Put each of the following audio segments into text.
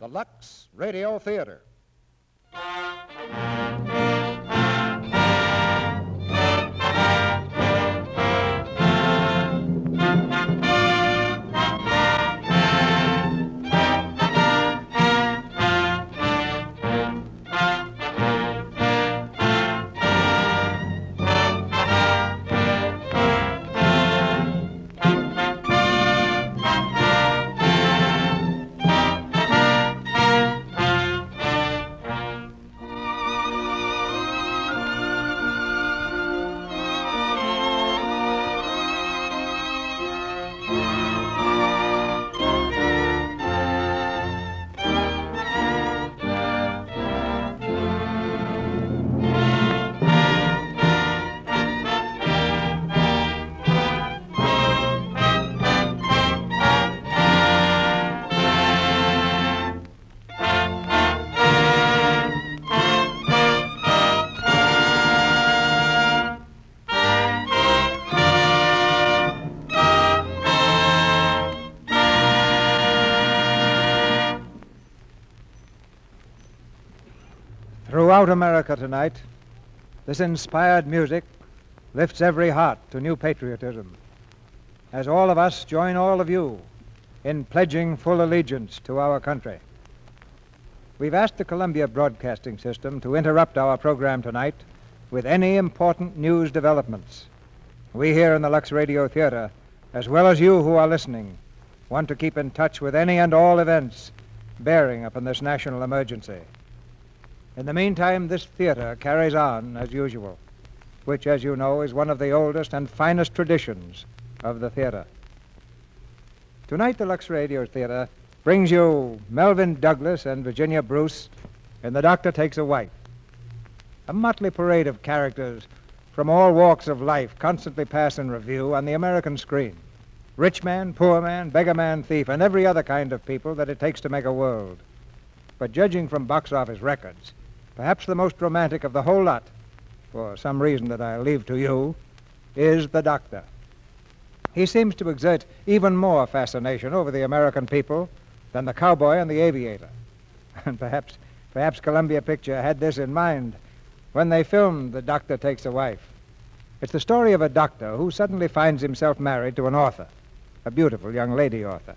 the Lux Radio Theatre. Throughout America tonight, this inspired music lifts every heart to new patriotism, as all of us join all of you in pledging full allegiance to our country. We've asked the Columbia Broadcasting System to interrupt our program tonight with any important news developments. We here in the Lux Radio Theatre, as well as you who are listening, want to keep in touch with any and all events bearing upon this national emergency. In the meantime, this theater carries on as usual, which, as you know, is one of the oldest and finest traditions of the theater. Tonight, the Lux Radio Theatre brings you Melvyn Douglas and Virginia Bruce in The Doctor Takes a Wife, a motley parade of characters from all walks of life constantly pass in review on the American screen. Rich man, poor man, beggar man, thief, and every other kind of people that it takes to make a world. But judging from box office records, perhaps the most romantic of the whole lot, for some reason that I'll leave to you, is the Doctor. He seems to exert even more fascination over the American people than the cowboy and the aviator. And perhaps Columbia Picture had this in mind when they filmed The Doctor Takes a Wife. It's the story of a doctor who suddenly finds himself married to an author, a beautiful young lady author,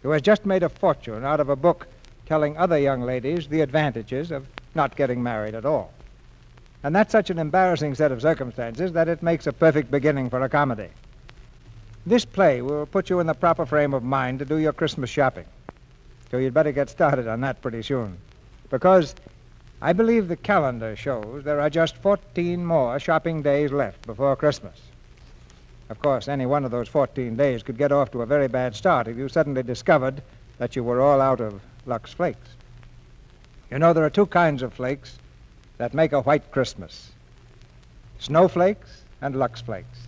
who has just made a fortune out of a book telling other young ladies the advantages of not getting married at all. And that's such an embarrassing set of circumstances that it makes a perfect beginning for a comedy. This play will put you in the proper frame of mind to do your Christmas shopping. So you'd better get started on that pretty soon. Because I believe the calendar shows there are just 14 more shopping days left before Christmas. Of course, any one of those 14 days could get off to a very bad start if you suddenly discovered that you were all out of Lux Flakes. You know, there are two kinds of flakes that make a white Christmas: snowflakes and Lux Flakes.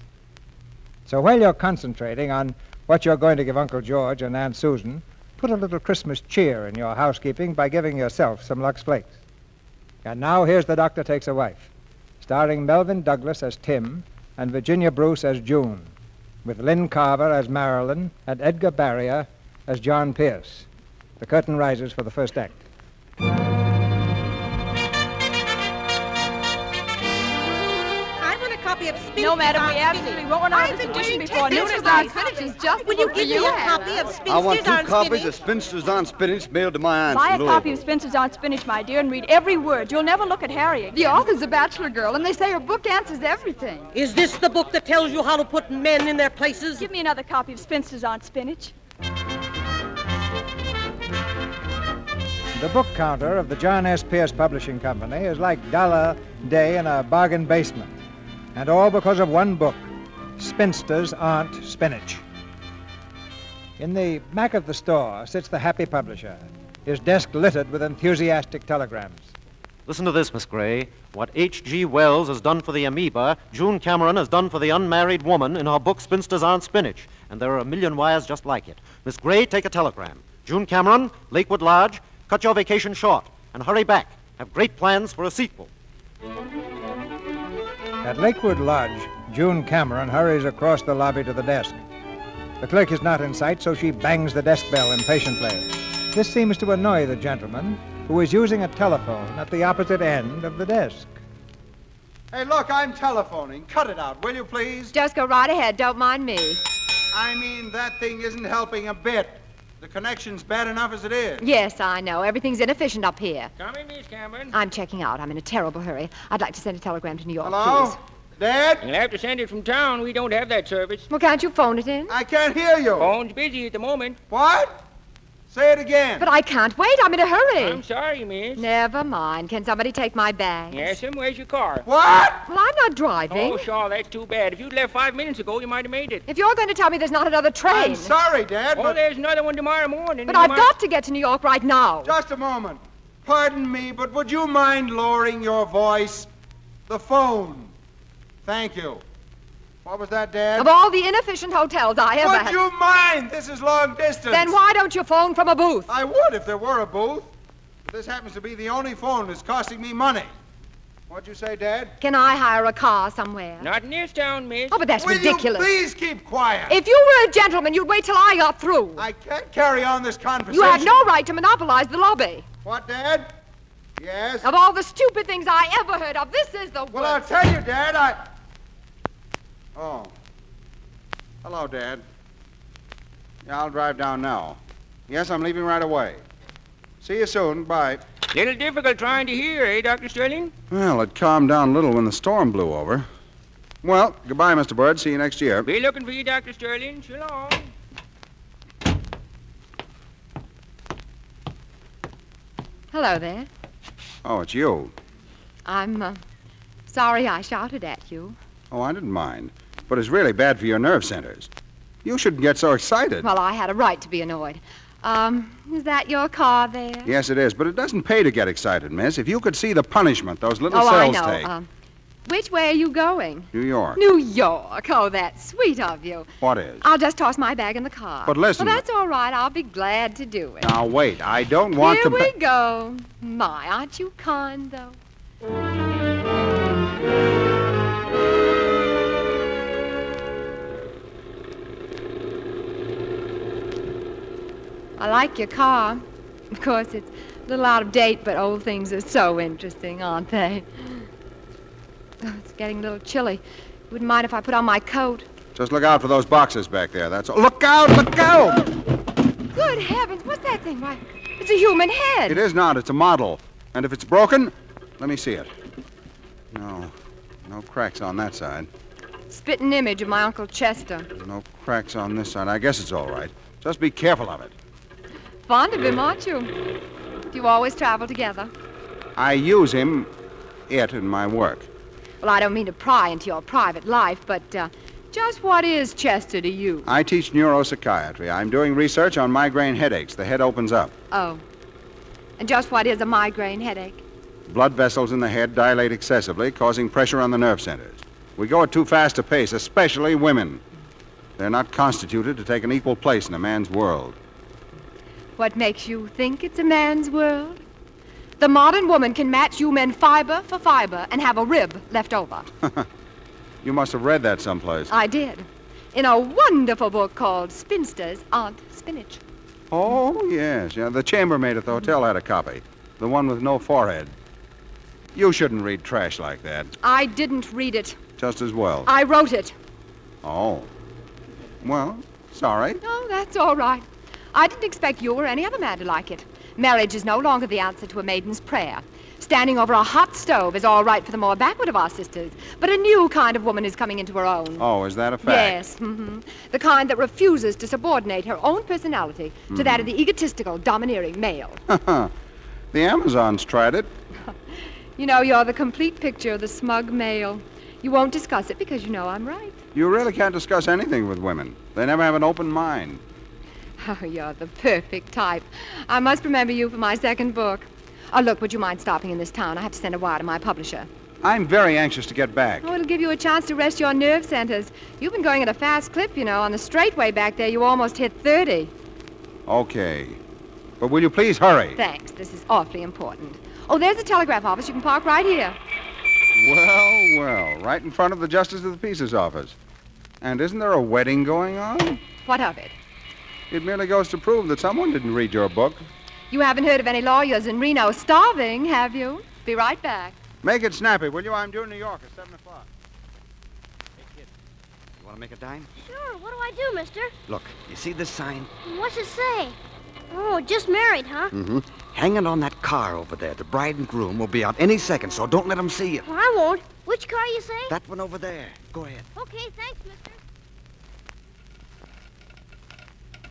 So while you're concentrating on what you're going to give Uncle George and Aunt Susan, put a little Christmas cheer in your housekeeping by giving yourself some Lux Flakes. And now here's The Doctor Takes a Wife, starring Melvyn Douglas as Tim and Virginia Bruce as June, with Lynn Carver as Marilyn and Edgar Barrier as John Pierce. The curtain rises for the first act. No, madam, we absolutely won't run out of this edition before noon. Spinsters on Spinach is just Will you give me a copy of Spinsters on Spinach? I want 2 copies of Spinsters on Spinach mailed to my aunt. Buy a copy of Spinsters on Spinach, my dear, and read every word. You'll never look at Harry again. The author's a bachelor girl, and they say her book answers everything. Is this the book that tells you how to put men in their places? Give me another copy of Spinsters on Spinach. The book counter of the John S. Pierce Publishing Company is like $1 day in a bargain basement. And all because of one book, Spinsters Aren't Spinach. In the back of the store sits the happy publisher, his desk littered with enthusiastic telegrams. Listen to this, Miss Gray. What H.G. Wells has done for the amoeba, June Cameron has done for the unmarried woman in her book Spinsters Aren't Spinach. And there are a million wires just like it. Miss Gray, take a telegram. June Cameron, Lakewood Lodge, cut your vacation short and hurry back. Have great plans for a sequel. At Lakewood Lodge, June Cameron hurries across the lobby to the desk. The clerk is not in sight, so she bangs the desk bell impatiently. This seems to annoy the gentleman who is using a telephone at the opposite end of the desk. Hey, look, I'm telephoning. Cut it out, will you, please? Just go right ahead. Don't mind me. I mean, that thing isn't helping a bit. The connection's bad enough as it is. Yes, I know. Everything's inefficient up here. Come in, Miss Cameron. I'm checking out. I'm in a terrible hurry. I'd like to send a telegram to New York, Hello? please. Dad? You'll have to send it from town. We don't have that service. Well, can't you phone it in? I can't hear you. Phone's busy at the moment. What? Say it again. But I can't wait. I'm in a hurry. I'm sorry, miss. Never mind. Can somebody take my bags? Yes, and where's your car? What? Well, I'm not driving. Oh, Shaw, that's too bad. If you'd left 5 minutes ago, you might have made it. If you're going to tell me there's not another train... I'm sorry, Dad, Oh, but... there's another one tomorrow morning. But I've got to get to New York right now. Just a moment. Pardon me, but would you mind lowering your voice? The phone. Thank you. What was that, Dad? Of all the inefficient hotels I ever had... Would you mind? This is long distance. Then why don't you phone from a booth? I would if there were a booth. But this happens to be the only phone that's costing me money. What'd you say, Dad? Can I hire a car somewhere? Not in this town, miss. Oh, but that's ridiculous. Will you please keep quiet? If you were a gentleman, you'd wait till I got through. I can't carry on this conversation. You have no right to monopolize the lobby. What, Dad? Yes? Of all the stupid things I ever heard of, this is the worst. Well, I'll tell you, Dad, Oh. Hello, Dad. Yeah, I'll drive down now. Yes, I'm leaving right away. See you soon. Bye. Little difficult trying to hear, eh, Dr. Sterling? Well, it calmed down a little when the storm blew over. Well, goodbye, Mr. Bird. See you next year. Be looking for you, Dr. Sterling. So long. Hello there. Oh, it's you. I'm sorry I shouted at you. Oh, I didn't mind. But it's really bad for your nerve centers. You shouldn't get so excited. Well, I had a right to be annoyed. Is that your car there? Yes, it is, but it doesn't pay to get excited, miss. If you could see the punishment those little Oh, I cells know. take. Which way are you going? New York. New York. Oh, that's sweet of you. What is? I'll just toss my bag in the car. But listen. Well, that's all right. I'll be glad to do it. Now, wait. I don't want Here to... we go. My, aren't you kind, though? I like your car. Of course, it's a little out of date, but old things are so interesting, aren't they? Oh, it's getting a little chilly. Wouldn't mind if I put on my coat. Just look out for those boxes back there. That's all. Look out! Look out! Good heavens, what's that thing? Why, it's a human head. It is not. It's a model. And if it's broken, let me see it. No. No cracks on that side. Spitting image of my Uncle Chester. No cracks on this side. I guess it's all right. Just be careful of it. Fond of him, aren't you? Do you always travel together? I use him, in my work. Well, I don't mean to pry into your private life, but just what is Chester to you? I teach neuropsychiatry. I'm doing research on migraine headaches. The head opens up. Oh. And just what is a migraine headache? Blood vessels in the head dilate excessively, causing pressure on the nerve centers. We go at too fast a pace, especially women. They're not constituted to take an equal place in a man's world. What makes you think it's a man's world? The modern woman can match you men fiber for fiber and have a rib left over. You must have read that someplace. I did. In a wonderful book called Spinsters Aren't Spinach. Oh, yes. Yeah, the chambermaid at the hotel had a copy. The one with no forehead. You shouldn't read trash like that. I didn't read it. Just as well. I wrote it. Oh. Well, sorry. Oh, that's all right. I didn't expect you or any other man to like it. Marriage is no longer the answer to a maiden's prayer. Standing over a hot stove is all right for the more backward of our sisters, but a new kind of woman is coming into her own. Oh, is that a fact? Yes, the kind that refuses to subordinate her own personality to that of the egotistical, domineering male. The Amazons tried it. You know, you're the complete picture of the smug male. You won't discuss it because you know I'm right. You really can't discuss anything with women. They never have an open mind. Oh, you're the perfect type. I must remember you for my second book. Oh, look, would you mind stopping in this town? I have to send a wire to my publisher. I'm very anxious to get back. Oh, it'll give you a chance to rest your nerve centers. You've been going at a fast clip, you know. On the straightway back there, you almost hit 30. Okay. But will you please hurry? Thanks. This is awfully important. Oh, there's the telegraph office. You can park right here. Well, well, right in front of the Justice of the Peace's office. And isn't there a wedding going on? What of it? It merely goes to prove that someone didn't read your book. You haven't heard of any lawyers in Reno starving, have you? Be right back. Make it snappy, will you? I'm due in New York at 7 o'clock. Hey, kid, you want to make a dime? Sure. What do I do, mister? Look, you see this sign? What's it say? Oh, just married, huh? Mm-hmm. Hanging on that car over there. The bride and groom will be out any second, so don't let them see you. Well, I won't. Which car you say? That one over there. Go ahead. Okay, thanks, mister.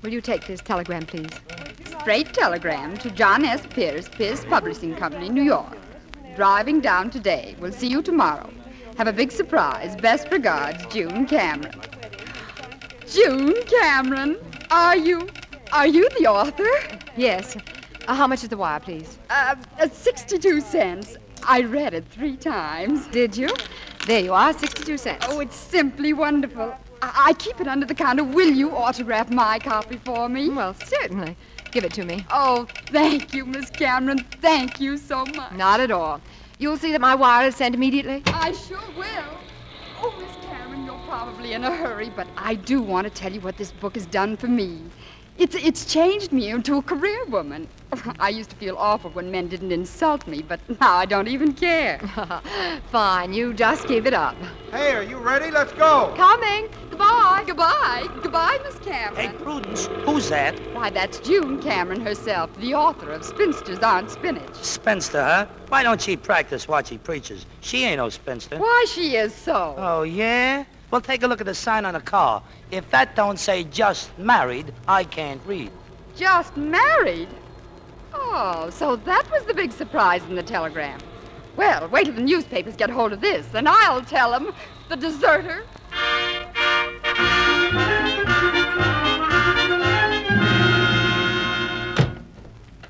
Will you take this telegram, please? Straight telegram to John S. Pierce, Pierce Publishing Company, New York. Driving down today. We'll see you tomorrow. Have a big surprise. Best regards, June Cameron. June Cameron, are you the author? Yes. How much is the wire, please? 62 cents. I read it 3 times. Did you? There you are, 62 cents. Oh, it's simply wonderful. I keep it under the counter. Will you autograph my copy for me? Well, certainly. Give it to me. Oh, thank you, Miss Cameron. Thank you so much. Not at all. You'll see that my wire is sent immediately. I sure will. Oh, Miss Cameron, you're probably in a hurry, but I do want to tell you what this book has done for me. It's changed me into a career woman. I used to feel awful when men didn't insult me, but now I don't even care. Fine, you just keep it up. Hey, are you ready? Let's go. Coming. Goodbye. Goodbye. Goodbye, Miss Cameron. Hey, Prudence, who's that? Why, that's June Cameron herself, the author of Spinsters Aren't Spinach. Spinster, huh? Why don't she practice what she preaches? She ain't no spinster. Why, she is so. Oh, yeah? Well, take a look at the sign on the car. If that don't say just married, I can't read. Just married? Oh, so that was the big surprise in the telegram. Well, wait till the newspapers get hold of this, and I'll tell them. The deserter.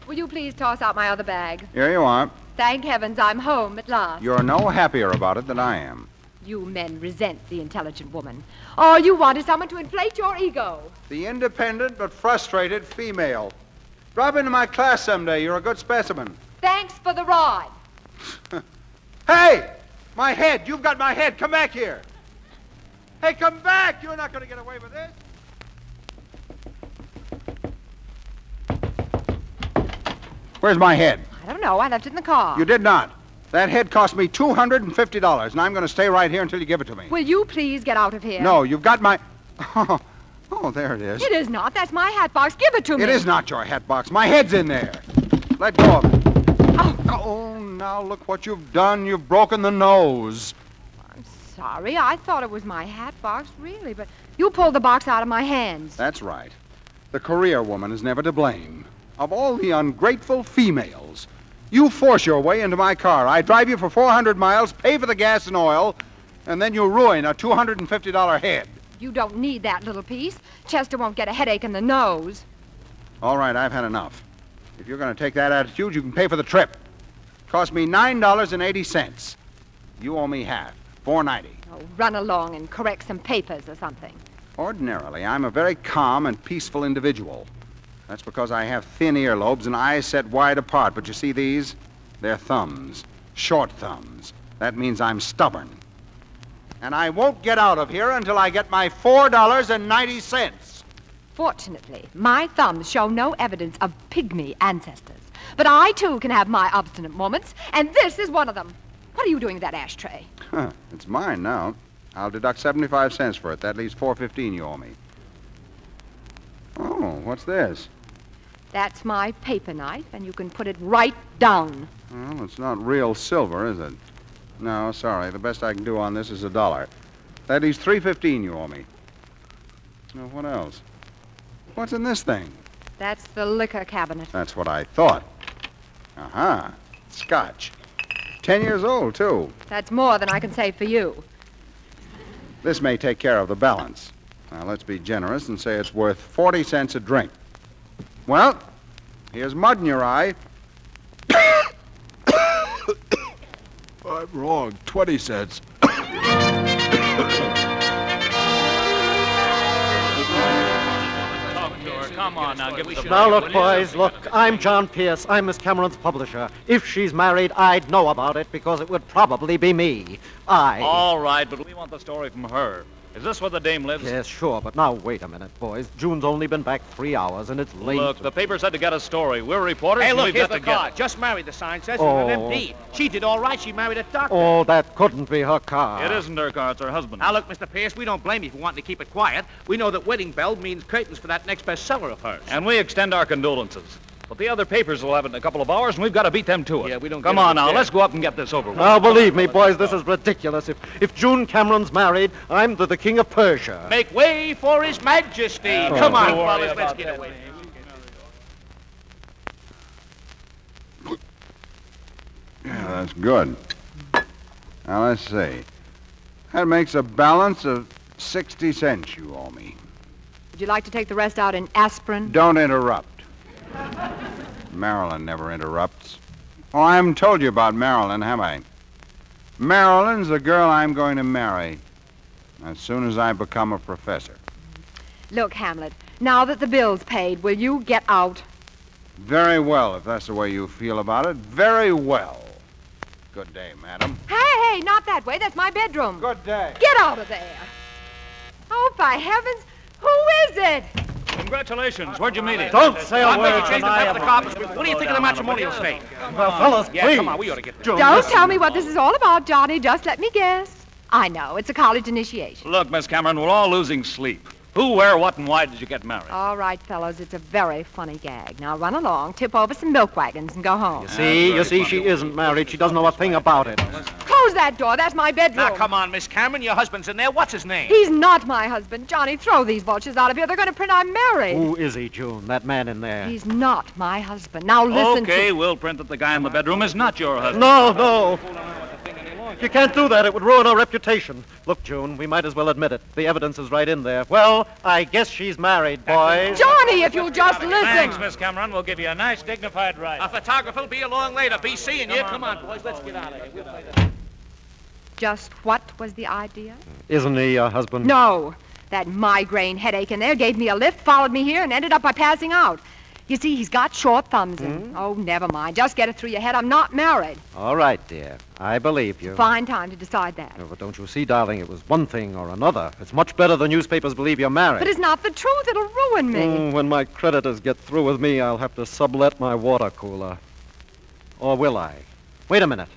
Will you please toss out my other bag? Here you are. Thank heavens I'm home at last. You're no happier about it than I am. You men resent the intelligent woman. All you want is someone to inflate your ego. The independent but frustrated female. Drop into my class someday. You're a good specimen. Thanks for the ride. Hey! My head! You've got my head! Come back here! Hey, come back! You're not going to get away with this! Where's my head? I don't know. I left it in the car. You did not. That head cost me $250, and I'm going to stay right here until you give it to me. Will you please get out of here? No, you've got my... Oh, there it is. It is not. That's my hat box. Give it to me. It is not your hat box. My head's in there. Let go of it. Oh, now look what you've done. You've broken the nose. I'm sorry. I thought it was my hat box, really, but you pulled the box out of my hands. That's right. The career woman is never to blame. Of all the ungrateful females, you force your way into my car. I drive you for 400 miles, pay for the gas and oil, and then you ruin a $250 head. You don't need that little piece. Chester won't get a headache in the nose. All right, I've had enough. If you're going to take that attitude, you can pay for the trip. It cost me $9.80. You owe me half, $4.90. Oh, run along and correct some papers or something. Ordinarily, I'm a very calm and peaceful individual. That's because I have thin earlobes and eyes set wide apart. But you see these? They're thumbs, short thumbs. That means I'm stubborn. And I won't get out of here until I get my $4.90. Fortunately, my thumbs show no evidence of pygmy ancestors. But I, too, can have my obstinate moments, and this is one of them. What are you doing with that ashtray? It's mine now. I'll deduct 75 cents for it. That leaves $4.15 you owe me. Oh, what's this? That's my paper knife, and you can put it right down. Well, it's not real silver, is it? No, sorry. The best I can do on this is $1. That leaves $3.15 you owe me. Now, what else? What's in this thing? That's the liquor cabinet. That's what I thought. Uh-huh. Scotch. 10 years old, too. That's more than I can say for you. This may take care of the balance. Now, let's be generous and say it's worth 40 cents a drink. Well, here's mud in your eye. I'm wrong. 20 cents. Come on now, give us a Now look, boys, look. I'm John Pierce. I'm Miss Cameron's publisher. If she's married, I'd know about it because it would probably be me. All right, but we want the story from her. Is this where the dame lives? Yes, sure, but now wait a minute, boys. June's only been back 3 hours, and it's late. Look, the paper said to get a story. We're reporters, Hey, and look, we've here's got the to get card. it. Just married, the sign says. Oh. It's an MD. She did all right. She married a doctor. Oh, that couldn't be her car. It isn't her car, it's her husband. Now, look, Mr. Pierce, we don't blame you for wanting to keep it quiet. We know that wedding bell means curtains for that next bestseller of hers. And we extend our condolences. But the other papers will have it in a couple of hours, and we've got to beat them to it. Yeah, we don't Come get it on now, there. let's go up and get this over with. Now, believe me, boys, this is ridiculous. If June Cameron's married, I'm the king of Persia. Make way for His Majesty. Oh, Come on, don't worry fellas, let's about get that. away. Yeah, that's good. Now, let's see. That makes a balance of 60 cents you owe me. Would you like to take the rest out in aspirin? Don't interrupt. Marilyn never interrupts. Oh, I haven't told you about Marilyn, have I? Marilyn's the girl I'm going to marry as soon as I become a professor. Look, Hamlet, now that the bill's paid, will you get out? Very well, if that's the way you feel about it. Very well. Good day, madam. Hey, not that way. That's my bedroom. Good day. Get out of there. Oh, by heavens, who is it? Congratulations. Where'd you meet him? Don't say a I'm going word to change the tonight. back of the carpets. What do you think of the matrimonial state? Well, fellas, Yeah, please. come on, we ought to get this. June, Don't listen. tell me what this is all about, Johnny. Just let me guess. I know. It's a college initiation. Look, Miss Cameron, we're all losing sleep. Who, where, what, and why did you get married? All right, fellows, it's a very funny gag. Now run along, tip over some milk wagons, and go home. You see, she isn't married. She doesn't know a thing about it. Close that door. That's my bedroom. Now, come on, Miss Cameron. Your husband's in there. What's his name? He's not my husband. Johnny, throw these vultures out of here. They're going to print I'm married. Who is he, June? That man in there? He's not my husband. Now listen Okay, to... we'll print that the guy in the bedroom is not your husband. No. You can't do that. It would ruin our reputation. Look, June, we might as well admit it. The evidence is right in there. Well, I guess she's married, boys. Johnny, if you'll just listen. Thanks, Miss Cameron. We'll give you a nice, dignified ride. A photographer will be along later. Be seeing you. Come on, boys. Let's get out of here. We'll play that. Just what was the idea? Isn't he your husband? No. That migraine headache in there gave me a lift, followed me here, and ended up by passing out. You see, he's got short thumbs. And, oh, never mind. Just get it through your head. I'm not married. All right, dear. I believe you. Fine time to decide that. But don't you see, darling, it was one thing or another. It's much better the newspapers believe you're married. But it's not the truth. It'll ruin me. When my creditors get through with me, I'll have to sublet my water cooler. Or will I? Wait a minute.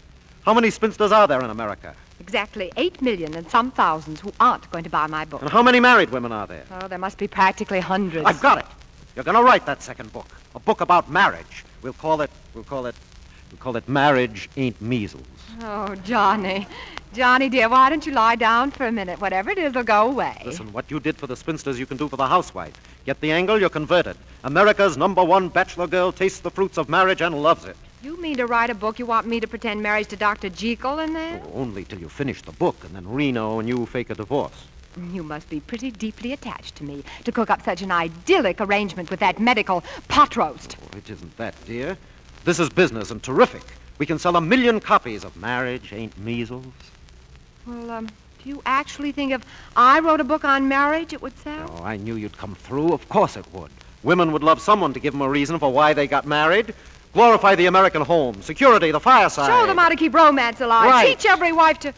How many spinsters are there in America? Exactly 8 million and some thousands who aren't going to buy my book. And how many married women are there? Oh, there must be practically hundreds. I've got it. You're going to write that second book. A book about marriage. We'll call it Marriage Ain't Measles. Oh, Johnny. Johnny, dear, why don't you lie down for a minute? Whatever it is will go away. Listen, what you did for the spinsters, you can do for the housewife. Get the angle, you're converted. America's #1 bachelor girl tastes the fruits of marriage and loves it. You mean to write a book you want me to pretend marriage to Dr. Jekyll in there? Oh, only till you finish the book, and then Reno and you fake a divorce. You must be pretty deeply attached to me to cook up such an idyllic arrangement with that medical pot roast. Oh, it isn't that, dear. This is business and terrific. We can sell 1 million copies of Marriage Ain't Measles. Well, do you actually think if I wrote a book on marriage, it would sell? Oh, I knew you'd come through. Of course it would. Women would love someone to give them a reason for why they got married. Glorify the American home, security, the fireside. Show them how to keep romance alive. Right. Teach every wife to...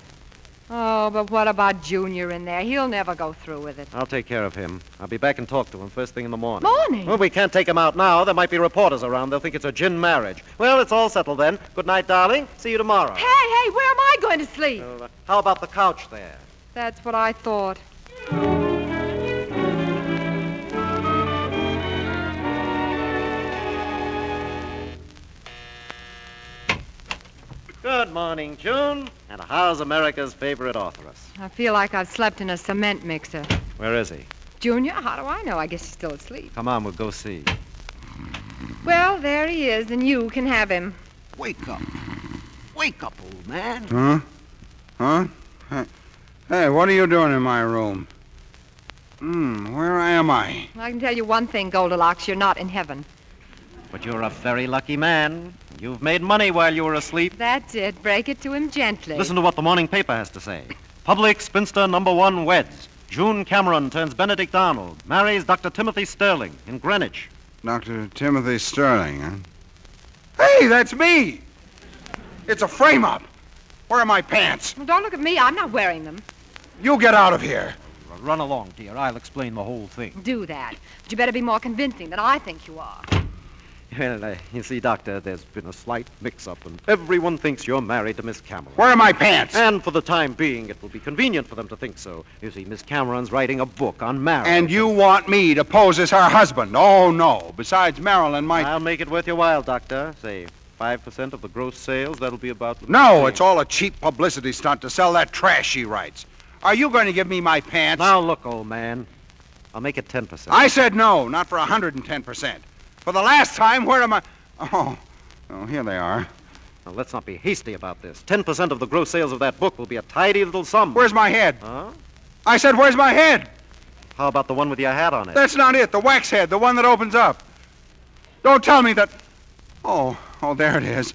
Oh, but what about Junior in there? He'll never go through with it. I'll take care of him. I'll be back and talk to him first thing in the morning. Morning? Well, we can't take him out now. There might be reporters around. They'll think it's a gin marriage. Well, it's all settled then. Good night, darling. See you tomorrow. Hey, where am I going to sleep? How about the couch there? That's what I thought. Good morning, June. And how's America's favorite authoress? I feel like I've slept in a cement mixer. Where is he? Junior, how do I know? I guess he's still asleep. Come on, we'll go see. Well, there he is, and you can have him. Wake up. Wake up, old man. Huh? Hey, what are you doing in my room? Where am I? I can tell you one thing, Goldilocks, you're not in heaven. But you're a very lucky man. You've made money while you were asleep. That's it. Break it to him gently. Listen to what the morning paper has to say. Public spinster #1 weds. June Cameron turns Benedict Arnold. Marries Dr. Timothy Sterling in Greenwich. Dr. Timothy Sterling, huh? Hey, that's me! It's a frame-up. Where are my pants? Well, don't look at me. I'm not wearing them. You get out of here. Run along, dear. I'll explain the whole thing. Do that. But you better be more convincing than I think you are. Well, you see, Doctor, there's been a slight mix-up, and everyone thinks you're married to Miss Cameron. Where are my pants? And for the time being, it will be convenient for them to think so. You see, Miss Cameron's writing a book on marriage. And you want me to pose as her husband? Oh, no. Besides, Marilyn might... I'll make it worth your while, Doctor. Say, 5% of the gross sales, that'll be about... No, it's all a cheap publicity stunt to sell that trash she writes. Are you going to give me my pants? Now, look, old man. I'll make it 10%. I said no, not for 110%. For the last time, where am I... Oh, here they are. Now, let's not be hasty about this. 10% of the gross sales of that book will be a tidy little sum. Where's my head? Huh? I said, where's my head? How about the one with your hat on it? That's not it. The wax head, the one that opens up. Don't tell me that... Oh, there it is.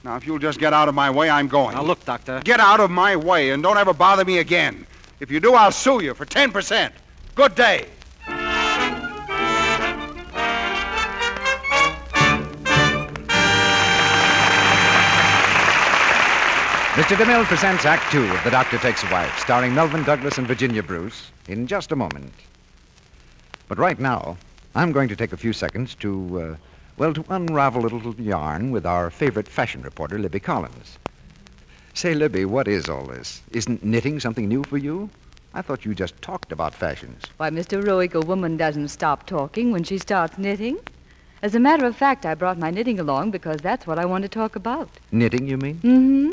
Now, if you'll just get out of my way, I'm going. Now, look, Doctor. Get out of my way and don't ever bother me again. If you do, I'll sue you for 10%. Good day. Mr. DeMille presents Act Two of The Doctor Takes a Wife, starring Melvyn Douglas and Virginia Bruce, in just a moment. But right now, I'm going to take a few seconds to unravel a little yarn with our favorite fashion reporter, Libby Collins. Say, Libby, what is all this? Isn't knitting something new for you? I thought you just talked about fashions. Why, Mr. Roig, a woman doesn't stop talking when she starts knitting. As a matter of fact, I brought my knitting along because that's what I want to talk about. Knitting, you mean? Mm-hmm.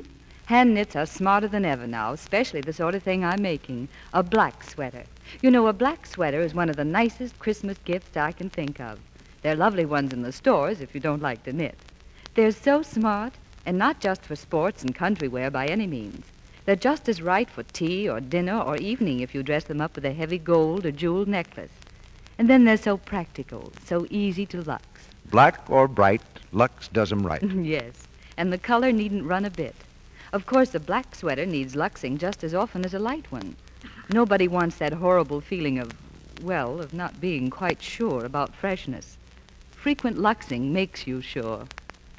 Hand knits are smarter than ever now, especially the sort of thing I'm making, a black sweater. You know, a black sweater is one of the nicest Christmas gifts I can think of. They're lovely ones in the stores if you don't like to knit. They're so smart, and not just for sports and country wear by any means. They're just as right for tea or dinner or evening if you dress them up with a heavy gold or jeweled necklace. And then they're so practical, so easy to lux. Black or bright, Lux does 'em right. Yes, and the color needn't run a bit. Of course, a black sweater needs luxing just as often as a light one. Nobody wants that horrible feeling of not being quite sure about freshness. Frequent luxing makes you sure.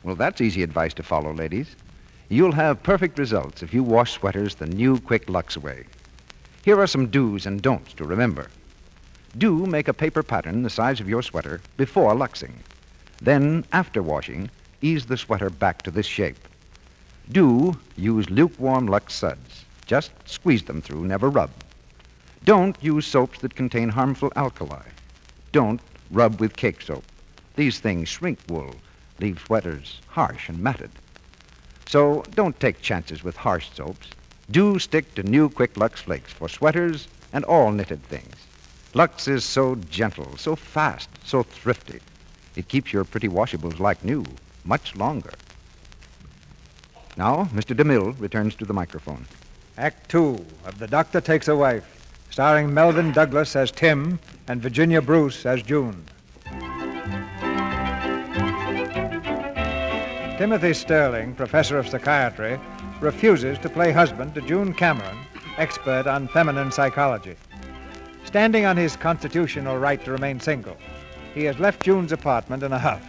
Well, that's easy advice to follow, ladies. You'll have perfect results if you wash sweaters the new quick Lux way. Here are some do's and don'ts to remember. Do make a paper pattern the size of your sweater before luxing. Then, after washing, ease the sweater back to this shape. Do use lukewarm Lux suds. Just squeeze them through, never rub. Don't use soaps that contain harmful alkali. Don't rub with cake soap. These things shrink wool, leave sweaters harsh and matted. So don't take chances with harsh soaps. Do stick to new Quick Lux Flakes for sweaters and all knitted things. Lux is so gentle, so fast, so thrifty. It keeps your pretty washables like new much longer. Now, Mr. DeMille returns to the microphone. Act Two of The Doctor Takes a Wife, starring Melvyn Douglas as Tim and Virginia Bruce as June. Timothy Sterling, professor of psychiatry, refuses to play husband to June Cameron, expert on feminine psychology. Standing on his constitutional right to remain single, he has left June's apartment in a huff.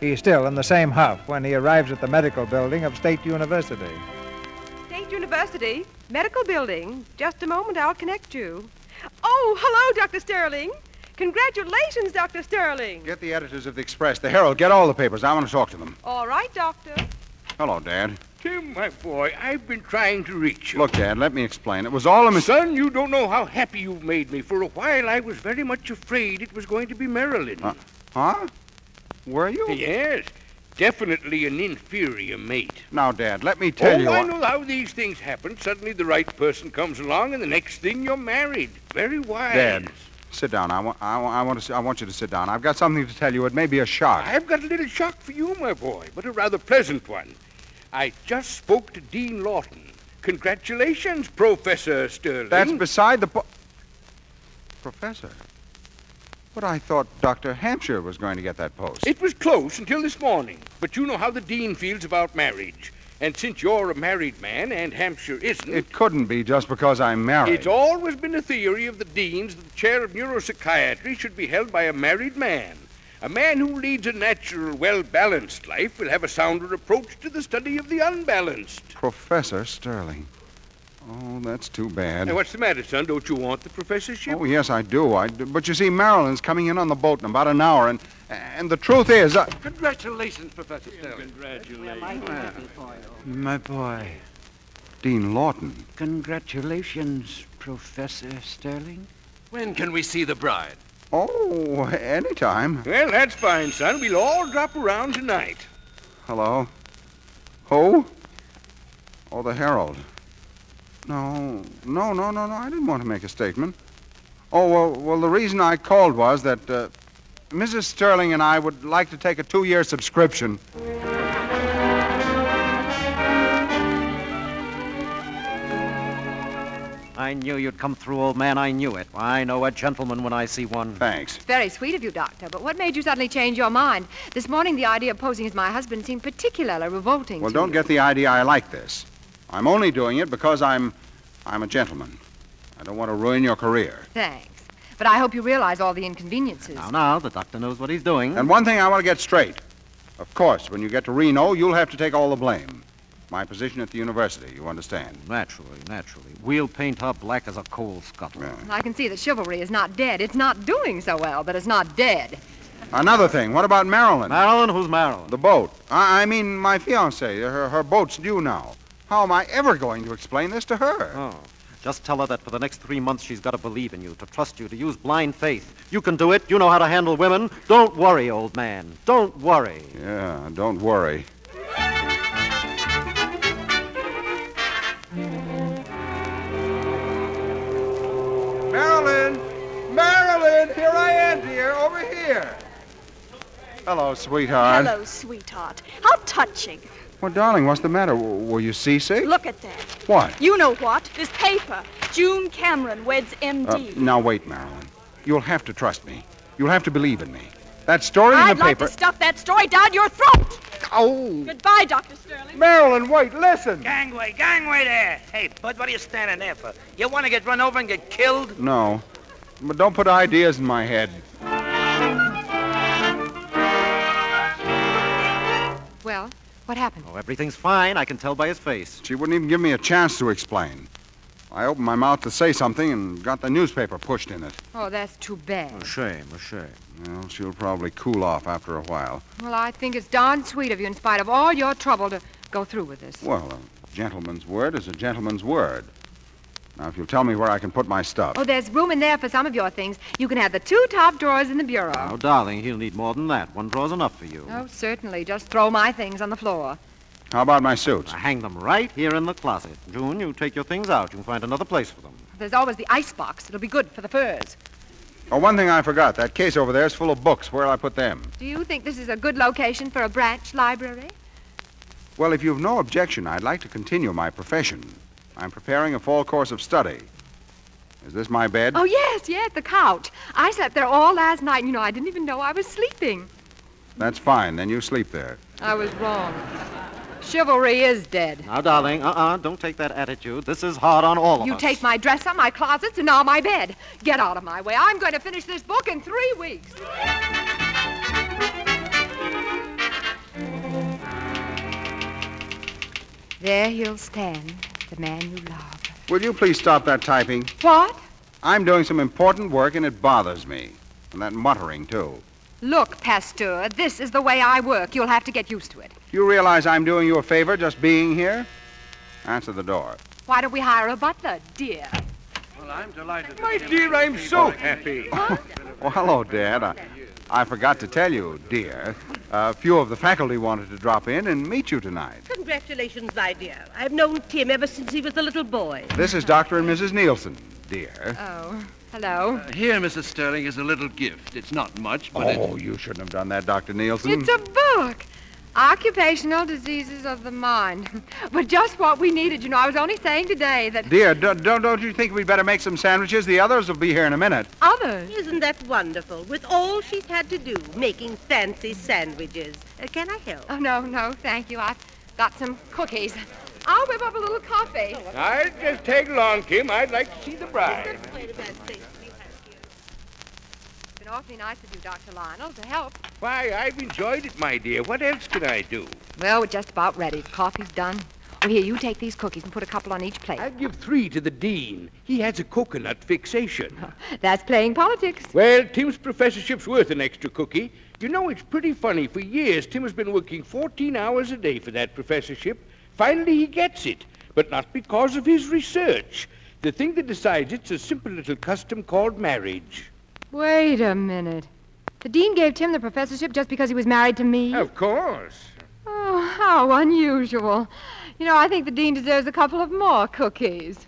He's still in the same huff when he arrives at the medical building of State University. State University? Medical building? Just a moment, I'll connect you. Oh, hello, Dr. Sterling. Congratulations, Dr. Sterling. Get the editors of the Express, the Herald, get all the papers. I want to talk to them. All right, Doctor. Hello, Dad. Tim, my boy, I've been trying to reach you. Look, Dad, let me explain. It was all a mistake. Son, you don't know how happy you've made me. For a while, I was very much afraid it was going to be Marilyn. Huh? Were you? Yes. Definitely an inferior mate. Now, Dad, let me tell you... I know how these things happen. Suddenly the right person comes along, and the next thing you're married. Very wise. Dad, sit down. I want you to sit down. I've got something to tell you. It may be a shock. I've got a little shock for you, my boy, but a rather pleasant one. I just spoke to Dean Lawton. Congratulations, Professor Sterling. That's beside the Professor? But I thought Dr. Hampshire was going to get that post. It was close until this morning. But you know how the dean feels about marriage. And since you're a married man and Hampshire isn't... It couldn't be just because I'm married. It's always been a theory of the deans that the chair of neuropsychiatry should be held by a married man. A man who leads a natural, well-balanced life will have a sounder approach to the study of the unbalanced. Professor Sterling. Oh, that's too bad. Hey, what's the matter, son? Don't you want the professorship? Oh, yes, I do. But you see, Marilyn's coming in on the boat in about an hour, and the truth is... Congratulations, Professor Sterling. Congratulations. My boy. Dean Lawton. Congratulations, Professor Sterling. When can we see the bride? Oh, anytime. Well, that's fine, son. We'll all drop around tonight. Hello? Who? Oh, the Herald. No. I didn't want to make a statement. Oh, well, the reason I called was that Mrs. Sterling and I would like to take a 2-year subscription. I knew you'd come through, old man. I knew it. I know a gentleman when I see one. Thanks. It's very sweet of you, Doctor, but what made you suddenly change your mind? This morning, the idea of posing as my husband seemed particularly revolting Well, to don't you. get the idea I like this. I'm only doing it because I'm a gentleman. I don't want to ruin your career. Thanks. But I hope you realize all the inconveniences. Now, the doctor knows what he's doing. And one thing I want to get straight. Of course, when you get to Reno, you'll have to take all the blame. My position at the university, you understand? Naturally. We'll paint her black as a coal scuttle. Yeah. I can see that chivalry is not dead. It's not doing so well, but it's not dead. Another thing, what about Marilyn? Marilyn? Who's Marilyn? The boat. I mean, my fiancée. Her boat's due now. How am I ever going to explain this to her? Oh. Just tell her that for the next 3 months she's got to believe in you, to trust you, to use blind faith. You can do it. You know how to handle women. Don't worry, old man. Don't worry. Yeah, don't worry. Marilyn, here I am, dear, over here. Hello, sweetheart. Hello, sweetheart. How touching. Well, darling, what's the matter? Were you seasick? Look at that. What? You know what? This paper. June Cameron weds MD. Now, wait, Marilyn. You'll have to trust me. You'll have to believe in me. That story in I'd the like paper... to stuff that story down your throat. Oh! Goodbye, Dr. Sterling. Marilyn, wait, listen. Gangway there. Hey, bud, what are you standing there for? You want to get run over and get killed? No. But don't put ideas in my head. Well, what happened? Oh, everything's fine. I can tell by his face. She wouldn't even give me a chance to explain. I opened my mouth to say something and got the newspaper pushed in it. Oh, that's too bad. A shame. Well, she'll probably cool off after a while. Well, I think it's darn sweet of you, in spite of all your trouble, to go through with this. Well, a gentleman's word is a gentleman's word. Now, if you'll tell me where I can put my stuff. Oh, there's room in there for some of your things. You can have the 2 top drawers in the bureau. Oh, darling, he'll need more than that. 1 drawer's enough for you. Oh, certainly. Just throw my things on the floor. How about my suits? I hang them right here in the closet. June, you take your things out. You can find another place for them. There's always the icebox. It'll be good for the furs. Oh, one thing I forgot. That case over there is full of books. Where'll I put them? Do you think this is a good location for a branch library? Well, if you've no objection, I'd like to continue my profession. I'm preparing a fall course of study. Is this my bed? Oh, yes, the couch. I slept there all last night, and, I didn't even know I was sleeping. That's fine. Then you sleep there. I was wrong. Chivalry is dead. Now, darling, don't take that attitude. This is hard on all of us. You take my dresser, my closets, and now my bed. Get out of my way. I'm going to finish this book in 3 weeks. There you'll stand, the man you love. Will you please stop that typing? What? I'm doing some important work, and it bothers me. And that muttering, too. Look, Pasteur, this is the way I work. You'll have to get used to it. Do you realize I'm doing you a favor just being here? Answer the door. Why don't we hire a butler, dear? Well, I'm delighted. My dear, I'm so happy. Well, hello, Dad. I forgot to tell you, dear. A few of the faculty wanted to drop in and meet you tonight. Congratulations, my dear. I've known Tim ever since he was a little boy. This is Dr. and Mrs. Nielsen, dear. Oh, hello. Here, Mrs. Sterling, is a little gift. It's not much, but you shouldn't have done that, Dr. Nielsen. It's a book. Occupational Diseases of the Mind. But just what we needed. I was only saying today that... Dear, don't you think we'd better make some sandwiches? The others will be here in a minute. Others? Isn't that wonderful? With all she's had to do, making fancy sandwiches. Can I help? Oh, no, thank you. I've got some cookies. I'll whip up a little coffee. I'll just tag along, Kim. I'd like to see the bride. It's been awfully nice of you, Dr. Lionel, to help. Why, I've enjoyed it, my dear. What else can I do? Well, we're just about ready. The coffee's done. Oh, here, you take these cookies and put a couple on each plate. I'll give 3 to the dean. He has a coconut fixation. That's playing politics. Well, Tim's professorship's worth an extra cookie. You know, it's pretty funny. For years, Tim has been working 14 hours a day for that professorship. Finally, he gets it, but not because of his research. The thing that decides it's a simple little custom called marriage. Wait a minute. The dean gave Tim the professorship just because he was married to me? Of course. Oh, how unusual. You know, I think the dean deserves a couple of more cookies.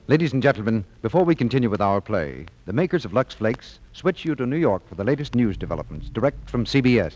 Ladies and gentlemen, before we continue with our play, the makers of Lux Flakes switch you to New York for the latest news developments, direct from CBS.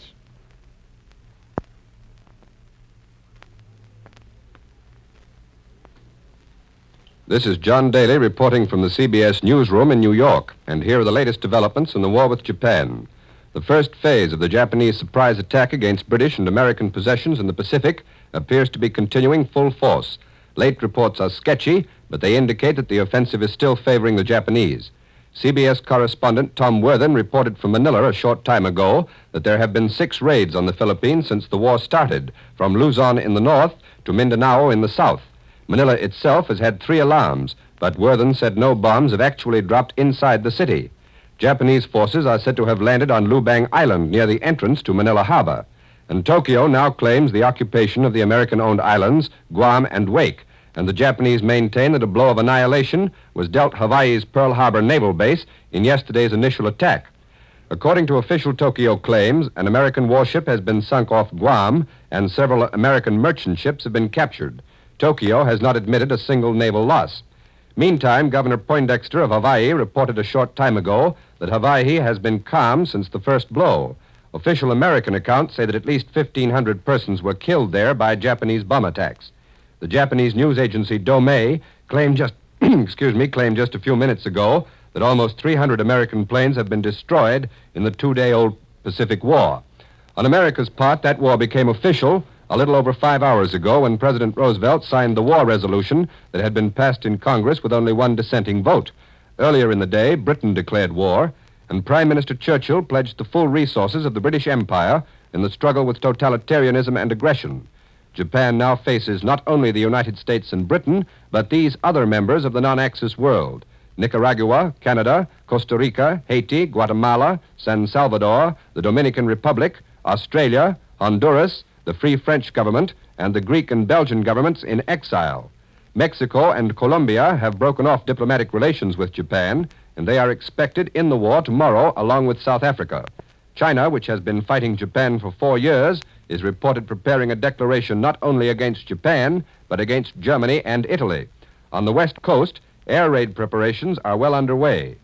This is John Daly reporting from the CBS newsroom in New York, and here are the latest developments in the war with Japan. The first phase of the Japanese surprise attack against British and American possessions in the Pacific appears to be continuing full force. Late reports are sketchy, but they indicate that the offensive is still favoring the Japanese. CBS correspondent Tom Worthen reported from Manila a short time ago that there have been 6 raids on the Philippines since the war started, from Luzon in the north to Mindanao in the south. Manila itself has had 3 alarms, but Worthen said no bombs have actually dropped inside the city. Japanese forces are said to have landed on Lubang Island near the entrance to Manila Harbor. And Tokyo now claims the occupation of the American-owned islands, Guam and Wake, and the Japanese maintain that a blow of annihilation was dealt Hawaii's Pearl Harbor naval base in yesterday's initial attack. According to official Tokyo claims, an American warship has been sunk off Guam, and several American merchant ships have been captured. Tokyo has not admitted a single naval loss. Meantime, Governor Poindexter of Hawaii reported a short time ago that Hawaii has been calm since the first blow. Official American accounts say that at least 1,500 persons were killed there by Japanese bomb attacks. The Japanese news agency Domei claimed just a few minutes ago that almost 300 American planes have been destroyed in the 2-day-old Pacific War. On America's part, that war became official a little over 5 hours ago when President Roosevelt signed the war resolution that had been passed in Congress with only 1 dissenting vote. Earlier in the day, Britain declared war, and Prime Minister Churchill pledged the full resources of the British Empire in the struggle with totalitarianism and aggression. Japan now faces not only the United States and Britain, but these other members of the non-Axis world: Nicaragua, Canada, Costa Rica, Haiti, Guatemala, San Salvador, the Dominican Republic, Australia, Honduras, the Free French government, and the Greek and Belgian governments in exile. Mexico and Colombia have broken off diplomatic relations with Japan, and they are expected in the war tomorrow, along with South Africa. China, which has been fighting Japan for 4 years, is reported preparing a declaration not only against Japan, but against Germany and Italy. On the West Coast, air raid preparations are well underway.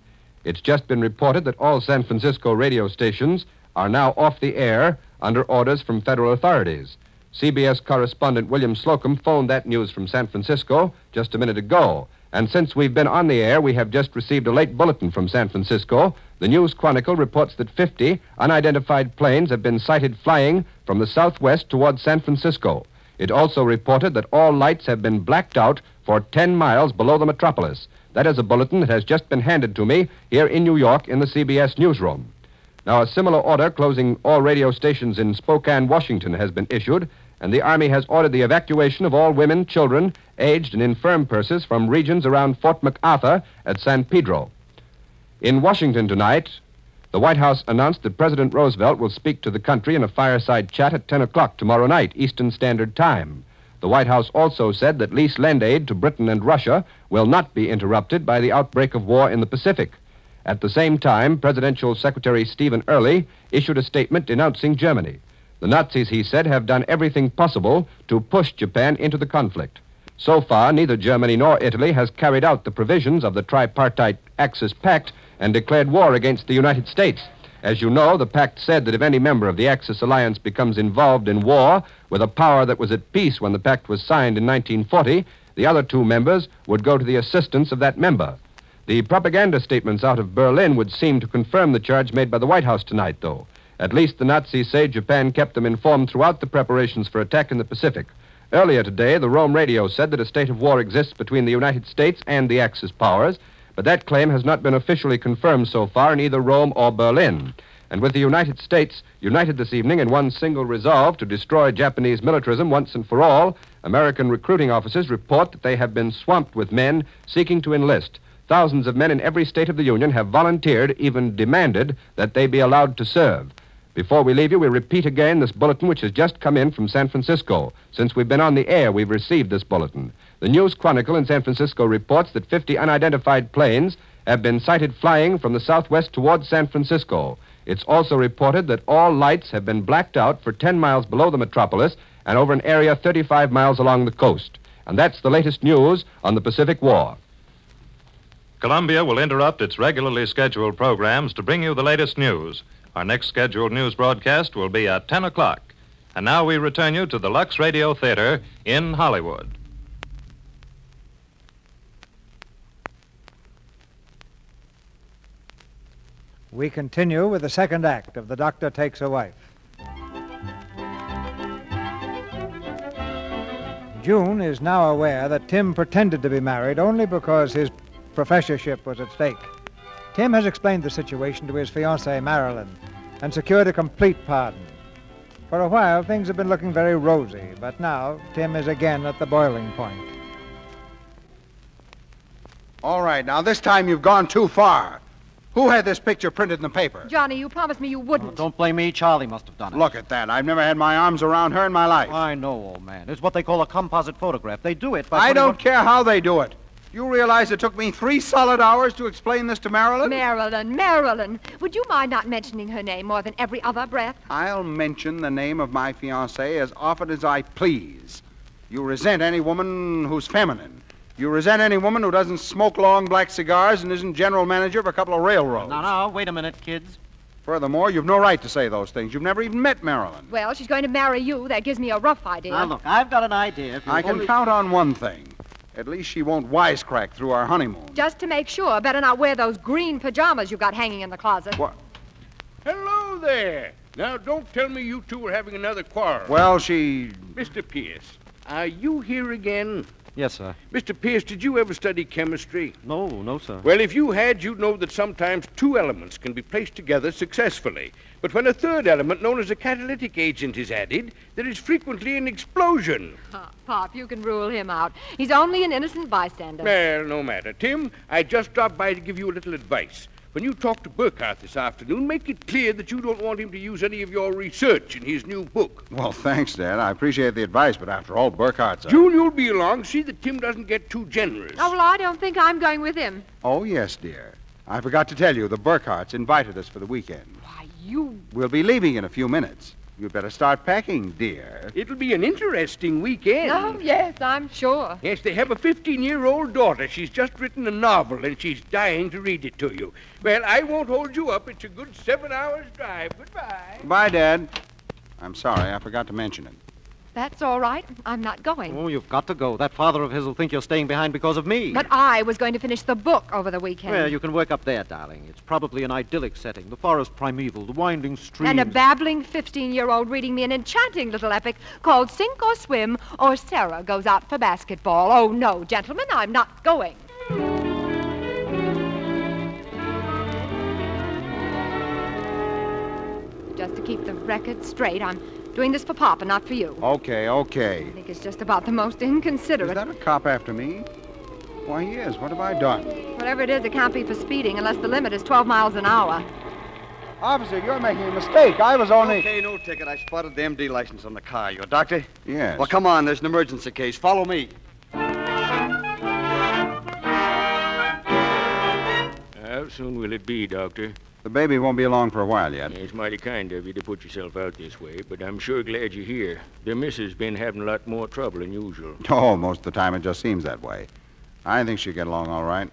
It's just been reported that all San Francisco radio stations are now off the air under orders from federal authorities. CBS correspondent William Slocum phoned that news from San Francisco just a minute ago. And since we've been on the air, we have just received a late bulletin from San Francisco. The News Chronicle reports that 50 unidentified planes have been sighted flying from the southwest toward San Francisco. It also reported that all lights have been blacked out for 10 miles below the metropolis. That is a bulletin that has just been handed to me here in New York in the CBS newsroom. Now, a similar order closing all radio stations in Spokane, Washington, has been issued, and the Army has ordered the evacuation of all women, children, aged and infirm persons from regions around Fort MacArthur at San Pedro. In Washington tonight, the White House announced that President Roosevelt will speak to the country in a fireside chat at 10 o'clock tomorrow night, Eastern Standard Time. The White House also said that lease lend aid to Britain and Russia will not be interrupted by the outbreak of war in the Pacific. At the same time, Presidential Secretary Stephen Early issued a statement denouncing Germany. The Nazis, he said, have done everything possible to push Japan into the conflict. So far, neither Germany nor Italy has carried out the provisions of the tripartite Axis Pact and declared war against the United States. As you know, the pact said that if any member of the Axis alliance becomes involved in war with a power that was at peace when the pact was signed in 1940, the other 2 members would go to the assistance of that member. The propaganda statements out of Berlin would seem to confirm the charge made by the White House tonight, though. At least the Nazis say Japan kept them informed throughout the preparations for attack in the Pacific. Earlier today, the Rome radio said that a state of war exists between the United States and the Axis powers, but that claim has not been officially confirmed so far in either Rome or Berlin. and with the United States united this evening in one single resolve to destroy Japanese militarism once and for all, American recruiting officers report that they have been swamped with men seeking to enlist. Thousands of men in every state of the Union have volunteered, even demanded, that they be allowed to serve. Before we leave you, we repeat again this bulletin which has just come in from San Francisco. Since we've been on the air, we've received this bulletin. The News Chronicle in San Francisco reports that 50 unidentified planes have been sighted flying from the southwest towards San Francisco. It's also reported that all lights have been blacked out for 10 miles below the metropolis and over an area 35 miles along the coast. And that's the latest news on the Pacific War. Columbia will interrupt its regularly scheduled programs to bring you the latest news. Our next scheduled news broadcast will be at 10 o'clock. And now we return you to the Lux Radio Theatre in Hollywood. We continue with the second act of The Doctor Takes a Wife. June is now aware that Tim pretended to be married only because his professorship was at stake. Tim has explained the situation to his fiancée, Marilyn, and secured a complete pardon. For a while, things have been looking very rosy, but now Tim is again at the boiling point. All right, now this time you've gone too far. Who had this picture printed in the paper? Johnny, you promised me you wouldn't. Don't blame me. Charlie must have done it. Look at that. I've never had my arms around her in my life. I know, old man. It's what they call a composite photograph. They do it by I don't care how they do it. You realize it took me 3 solid hours to explain this to Marilyn? Marilyn. Would you mind not mentioning her name more than every other breath? I'll mention the name of my fiancée as often as I please. You resent any woman who's feminine. You resent any woman who doesn't smoke long black cigars and isn't general manager of a couple of railroads. Now, wait a minute, kids. Furthermore, you've no right to say those things. You've never even met Marilyn. Well, she's going to marry you. That gives me a rough idea. Now, look, I've got an idea. I can count on one thing. At least she won't wisecrack through our honeymoon. Just to make sure, better not wear those green pajamas you've got hanging in the closet. What? Hello there. Now, don't tell me you two are having another quarrel. Well, she... Mr. Pierce, are you here again? Yes, sir. Mr. Pierce, did you ever study chemistry? No, sir. Well, if you had, you'd know that sometimes 2 elements can be placed together successfully. But when a third element, known as a catalytic agent, is added, there is frequently an explosion. Pop, you can rule him out. He's only an innocent bystander. Well, no matter. Tim, I just dropped by to give you a little advice. When you talk to Burkhardt this afternoon, make it clear that you don't want him to use any of your research in his new book. Well, thanks, Dad. I appreciate the advice, but after all, Burkhardt's a... June, you'll be along. See that Tim doesn't get too generous. Oh, well, I don't think I'm going with him. Oh, yes, dear. I forgot to tell you, the Burkhardts invited us for the weekend. Why, you... We'll be leaving in a few minutes. You'd better start packing, dear. It'll be an interesting weekend. Oh, yes, I'm sure. Yes, they have a 15-year-old daughter. She's just written a novel, and she's dying to read it to you. Well, I won't hold you up. It's a good 7 hours drive. Goodbye. Bye, Dad. I'm sorry, I forgot to mention it. That's all right. I'm not going. Oh, you've got to go. That father of his will think you're staying behind because of me. But I was going to finish the book over the weekend. Well, you can work up there, darling. It's probably an idyllic setting. The forest primeval, the winding streams. And a babbling 15-year-old reading me an enchanting little epic called Sink or Swim or Sarah Goes Out for Basketball. Oh, no, gentlemen, I'm not going. Just to keep the record straight, I'm doing this for Papa, not for you. Okay. I think it's just about the most inconsiderate. Is that a cop after me? Why, he is. What have I done? Whatever it is, it can't be for speeding unless the limit is 12 miles an hour. Officer, you're making a mistake. I was only... Okay, no ticket. I spotted the MD license on the car. You a doctor? Yes. Well, come on. There's an emergency case. Follow me. How soon will it be, Doctor? The baby won't be along for a while yet. It's mighty kind of you to put yourself out this way, but I'm sure glad you're here. The missus been having a lot more trouble than usual. Oh, most of the time it just seems that way. I think she'll get along all right.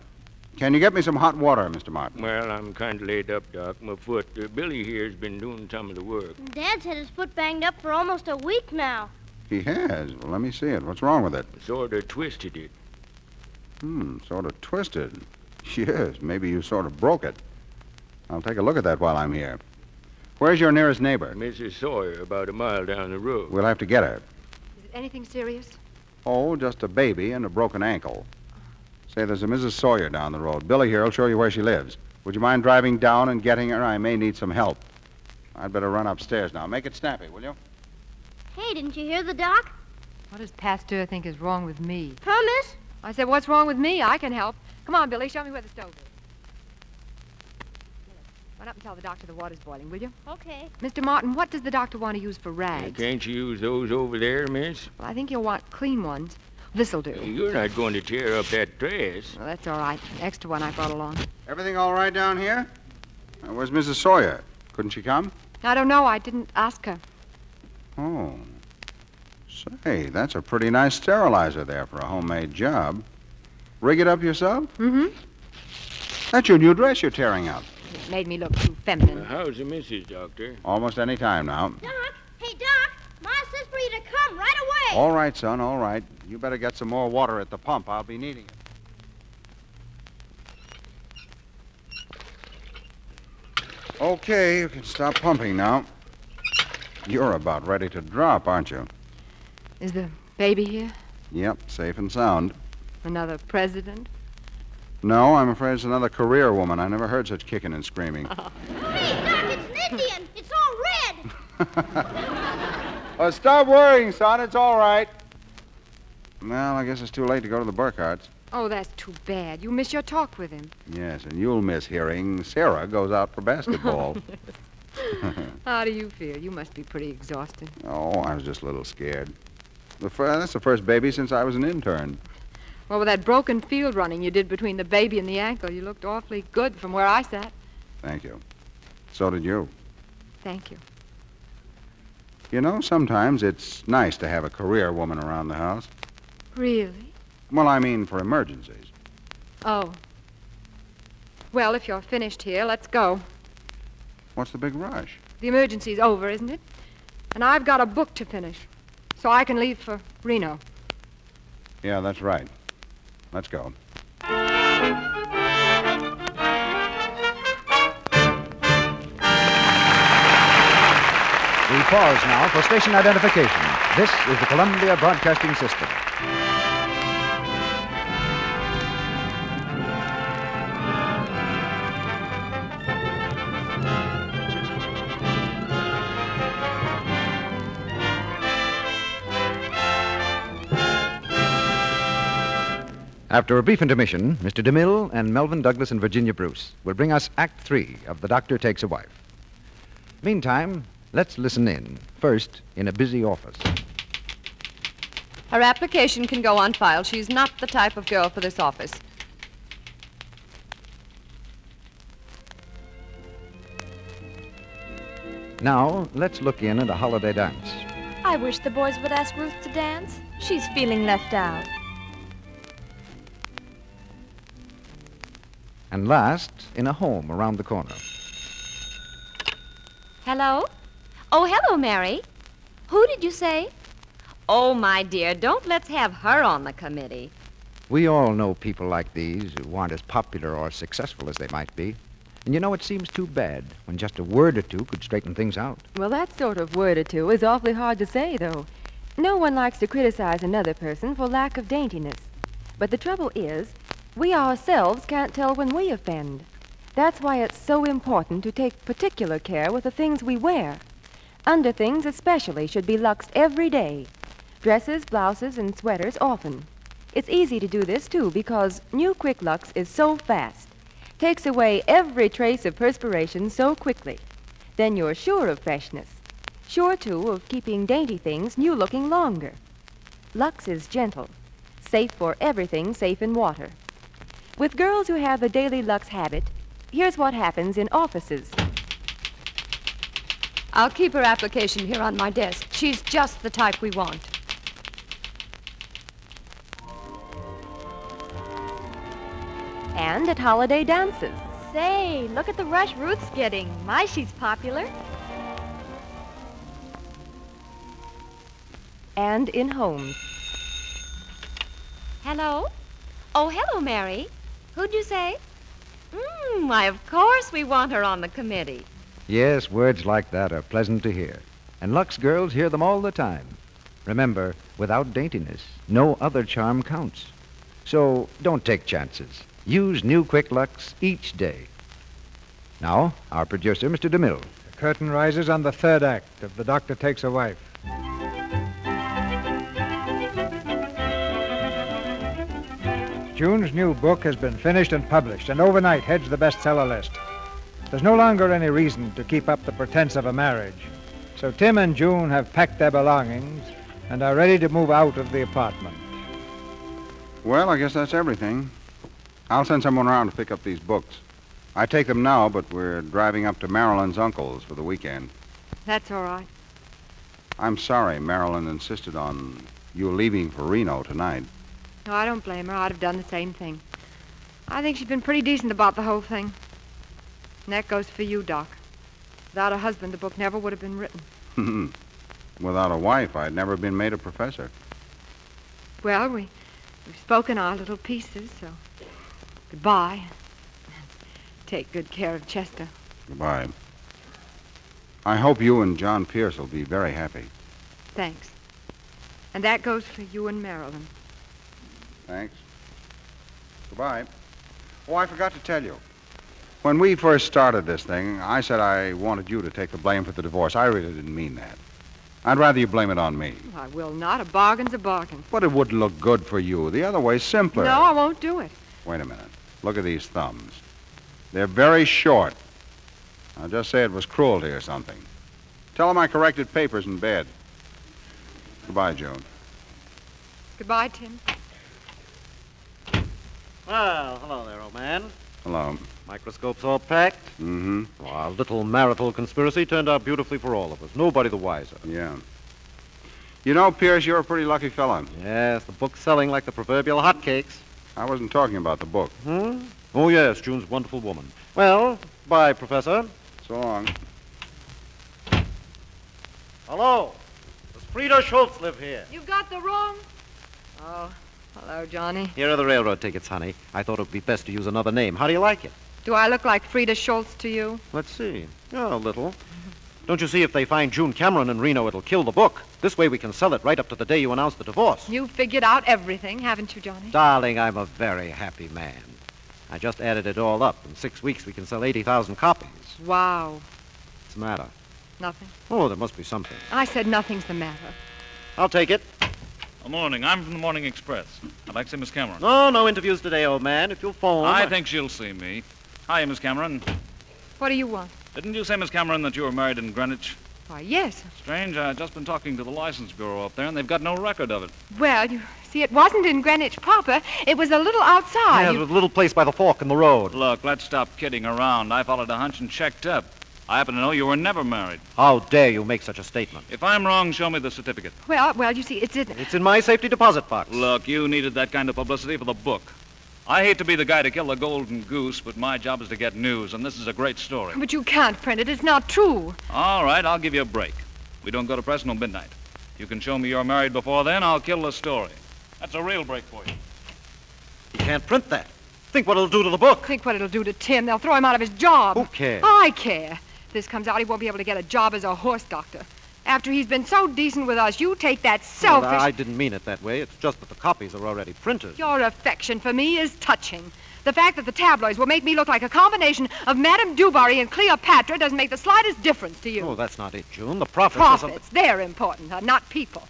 Can you get me some hot water, Mr. Martin? Well, I'm kind of laid up, Doc. My foot. Billy here's been doing some of the work. Dad's had his foot banged up for almost a week now. He has? Well, let me see it. What's wrong with it? Sort of twisted it. Sort of twisted. Yes, maybe you sort of broke it. I'll take a look at that while I'm here. Where's your nearest neighbor? Mrs. Sawyer, about a mile down the road. We'll have to get her. Is it anything serious? Oh, just a baby and a broken ankle. Say, there's a Mrs. Sawyer down the road. Billy here will show you where she lives. Would you mind driving down and getting her? I may need some help. I'd better run upstairs now. Make it snappy, will you? Hey, didn't you hear the doc? What does Pasteur think is wrong with me? Huh, miss? I said, what's wrong with me? I can help. Come on, Billy, show me where the stove is. Run up and tell the doctor the water's boiling, will you? Okay. Mr. Martin, what does the doctor want to use for rags? Can't you use those over there, miss? Well, I think you'll want clean ones. This'll do. You're not going to tear up that dress. Well, that's all right. Extra one I brought along. Everything all right down here? Where's Mrs. Sawyer? Couldn't she come? I don't know. I didn't ask her. Oh. Say, that's a pretty nice sterilizer there for a homemade job. Rig it up yourself? Mm-hmm. That's your new dress you're tearing up. It made me look too feminine. How's the missus, Doctor? Almost any time now. Doc! Hey, Doc! Ma says for you to come right away. All right, son, all right. You better get some more water at the pump. I'll be needing it. Okay, you can stop pumping now. You're about ready to drop, aren't you? Is the baby here? Yep, safe and sound. Another president? No, I'm afraid it's another career woman. I never heard such kicking and screaming. Hey, Doc, it's an Indian. It's all red. Oh, stop worrying, son. It's all right. Well, I guess it's too late to go to the Burkharts. Oh, that's too bad. You miss your talk with him. Yes, and you'll miss hearing Sarah goes out for basketball. How do you feel? You must be pretty exhausted. Oh, I was just a little scared. That's the first baby since I was an intern. Well, with that broken field running you did between the baby and the ankle, you looked awfully good from where I sat. Thank you. So did you. Thank you. You know, sometimes it's nice to have a career woman around the house. Really? Well, I mean for emergencies. Oh. Well, if you're finished here, let's go. What's the big rush? The emergency's over, isn't it? And I've got a book to finish, so I can leave for Reno. Yeah, that's right. Let's go. We pause now for station identification. This is the Columbia Broadcasting System. After a brief intermission, Mr. DeMille and Melvyn Douglas and Virginia Bruce will bring us Act 3 of The Doctor Takes a Wife. Meantime, let's listen in, first in a busy office. Her application can go on file. She's not the type of girl for this office. Now, let's look in at a holiday dance. I wish the boys would ask Ruth to dance. She's feeling left out. And last, in a home around the corner. Hello? Oh, hello, Mary. Who did you say? Oh, my dear, don't let's have her on the committee. We all know people like these who aren't as popular or successful as they might be. And you know, it seems too bad when just a word or two could straighten things out. Well, that sort of word or two is awfully hard to say, though. No one likes to criticize another person for lack of daintiness. But the trouble is, we ourselves can't tell when we offend. That's why it's so important to take particular care with the things we wear. Underthings especially should be luxed every day. Dresses, blouses, and sweaters often. It's easy to do this, too, because new Quick Lux is so fast. Takes away every trace of perspiration so quickly. Then you're sure of freshness. Sure, too, of keeping dainty things new-looking longer. Lux is gentle. Safe for everything safe in water. With girls who have the daily Lux habit, here's what happens in offices. I'll keep her application here on my desk. She's just the type we want. And at holiday dances. Say, look at the rush Ruth's getting. My, she's popular. And in homes. Hello? Oh, hello, Mary. Who'd you say? Why, of course we want her on the committee. Yes, words like that are pleasant to hear. And Lux girls hear them all the time. Remember, without daintiness, no other charm counts. So don't take chances. Use new Quick Lux each day. Now, our producer, Mr. DeMille. Curtain rises on the third act of The Doctor Takes a Wife. June's new book has been finished and published, and overnight heads the bestseller list. There's no longer any reason to keep up the pretense of a marriage. So Tim and June have packed their belongings and are ready to move out of the apartment. Well, I guess that's everything. I'll send someone around to pick up these books. I take them now, but we're driving up to Marilyn's uncle's for the weekend. That's all right. I'm sorry Marilyn insisted on you leaving for Reno tonight. No, I don't blame her. I'd have done the same thing. I think she's been pretty decent about the whole thing. And that goes for you, Doc. Without a husband, the book never would have been written. Without a wife, I'd never been made a professor. Well, we've spoken our little pieces, so goodbye. Take good care of Chester. Goodbye. I hope you and John Pierce will be very happy. Thanks. And that goes for you and Marilyn. Thanks. Goodbye. Oh, I forgot to tell you. When we first started this thing, I said I wanted you to take the blame for the divorce. I really didn't mean that. I'd rather you blame it on me. I will not. A bargain's a bargain. But it would look good for you. The other way's simpler. No, I won't do it. Wait a minute. Look at these thumbs. They're very short. I'll just say it was cruelty or something. Tell them I corrected papers in bed. Goodbye, June. Goodbye, Tim. Well, hello there, old man. Hello. Microscope's all packed? Mm-hmm. Well, our little marital conspiracy turned out beautifully for all of us. Nobody the wiser. Yeah. You know, Pierce, you're a pretty lucky fella. Yes, the book's selling like the proverbial hotcakes. I wasn't talking about the book. Oh, yes, June's a wonderful woman. Well, bye, Professor. So long. Hello. Does Frida Schultz live here? You've got the wrong... Oh, hello, Johnny. Here are the railroad tickets, honey. I thought it would be best to use another name. How do you like it? Do I look like Frida Schultz to you? Let's see. Oh, a little. Don't you see, if they find June Cameron in Reno, it'll kill the book. This way we can sell it right up to the day you announce the divorce. You've figured out everything, haven't you, Johnny? Darling, I'm a very happy man. I just added it all up. In 6 weeks, we can sell 80,000 copies. Wow. What's the matter? Nothing. Oh, there must be something. I said nothing's the matter. I'll take it. Good morning. I'm from the Morning Express. I'd like to see Miss Cameron. Oh, no interviews today, old man. If you'll phone... I think she'll see me. Hi, Miss Cameron. What do you want? Didn't you say, Miss Cameron, that you were married in Greenwich? Why, yes. Strange. I've just been talking to the license bureau up there, and they've got no record of it. Well, you see, it wasn't in Greenwich proper. It was a little outside. Yeah, it was a little place by the fork in the road. Look, let's stop kidding around. I followed a hunch and checked up. I happen to know you were never married. How dare you make such a statement? If I'm wrong, show me the certificate. Well, you see, it's in... It's in my safety deposit box. Look, you needed that kind of publicity for the book. I hate to be the guy to kill the golden goose, but my job is to get news, and this is a great story. But you can't print it. It's not true. All right, I'll give you a break. We don't go to press until midnight. You can show me you're married before then, I'll kill the story. That's a real break for you. You can't print that. Think what it'll do to the book. Think what it'll do to Tim. They'll throw him out of his job. Who cares? I care. If this comes out, he won't be able to get a job as a horse doctor. After he's been so decent with us, you take that selfish... Well, I didn't mean it that way. It's just that the copies are already printed. Your affection for me is touching. The fact that the tabloids will make me look like a combination of Madame du Barry and Cleopatra doesn't make the slightest difference to you. Oh, that's not it, June. The profits... Profits, they're important, not people.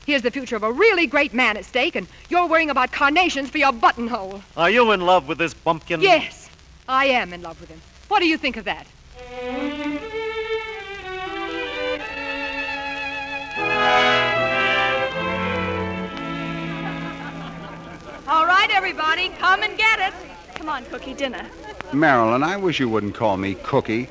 Here's the future of a really great man at stake, and you're worrying about carnations for your buttonhole. Are you in love with this bumpkin? Yes, I am in love with him. What do you think of that? All right, everybody, come and get it. Come on, Cookie, dinner. Marilyn, I wish you wouldn't call me Cookie.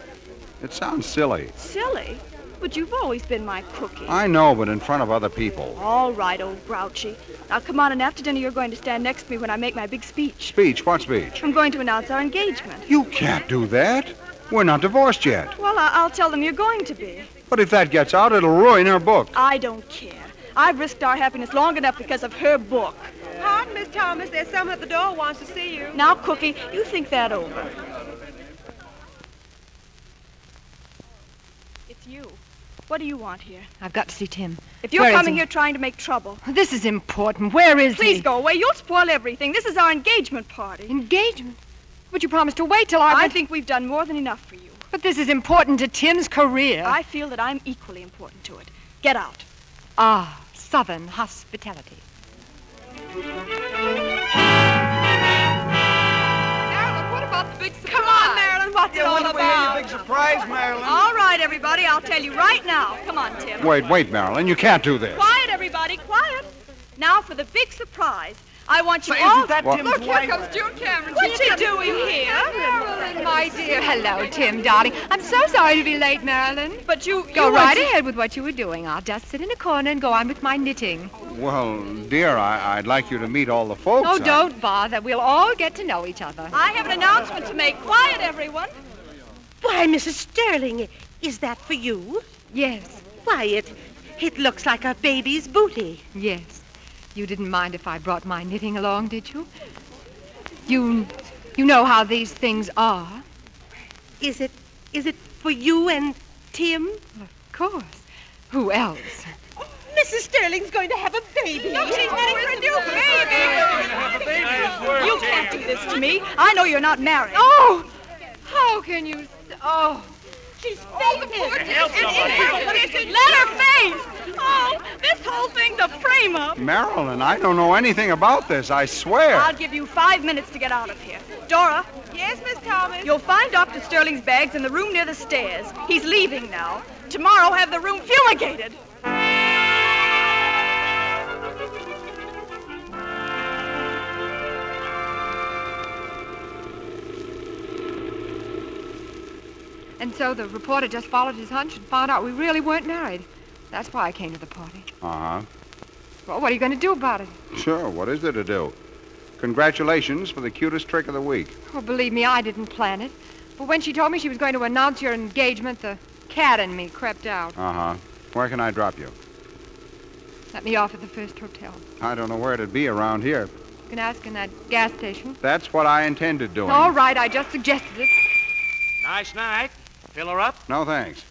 It sounds silly. Silly? But you've always been my cookie. I know, but in front of other people. All right, old grouchy. Now, come on, and after dinner, you're going to stand next to me when I make my big speech. Speech? What speech? I'm going to announce our engagement. You can't do that. We're not divorced yet. Well, I'll tell them you're going to be. But if that gets out, it'll ruin her book. I don't care. I've risked our happiness long enough because of her book. Pardon, Miss Thomas. There's someone at the door who wants to see you. Now, Cookie, you think that over. It's you. What do you want here? I've got to see Tim. If you're coming here trying to make trouble... This is important. Where is he? Please go away. You'll spoil everything. This is our engagement party. Engagement? But you promised to wait till I think we've done more than enough for you. But this is important to Tim's career. I feel that I'm equally important to it. Get out. Ah, Southern hospitality. Marilyn, what about the big surprise? Come on, Marilyn, what's it all When do we hear about? your big surprise, Marilyn? All right, everybody, I'll tell you right now. Come on, Tim. Wait, Marilyn. You can't do this. Quiet, everybody, quiet. Now for the big surprise. I want you Say, all... isn't that Tim's Look, here wife? comes June Cameron. What's she doing here? Marilyn, my dear. Hello, Tim, darling. I'm so sorry to be late, Marilyn. But you Go right weren't- ahead with what you were doing. I'll just sit in a corner and go on with my knitting. Well, dear, I'd like you to meet all the folks. Oh, don't bother. We'll all get to know each other. I have an announcement to make. Quiet, everyone. Why, Mrs. Sterling, is that for you? Yes. Why, it looks like a baby's booty. Yes. You didn't mind if I brought my knitting along, did you? You know how these things are. Is it for you and Tim? Of course. Who else? Mrs. Sterling's going to have a baby. Look, she's knitting for a new baby. You can't do this to me. I know you're not married. Oh! How can you... Oh... She's fainted. Let her faint. Oh, this whole thing's a frame-up. Marilyn, I don't know anything about this, I swear. I'll give you 5 minutes to get out of here. Dora. Yes, Miss Thomas? You'll find Dr. Sterling's bags in the room near the stairs. He's leaving now. Tomorrow, have the room fumigated. And so the reporter just followed his hunch and found out we really weren't married. That's why I came to the party. Uh-huh. Well, what are you going to do about it? Sure, what is there to do? Congratulations for the cutest trick of the week. Oh, believe me, I didn't plan it. But when she told me she was going to announce your engagement, the cat in me crept out. Uh-huh. Where can I drop you? Let me off at the first hotel. I don't know where it'd be around here. You can ask in that gas station. That's what I intended doing. All right, I just suggested it. Nice night. Fill her up? No, thanks.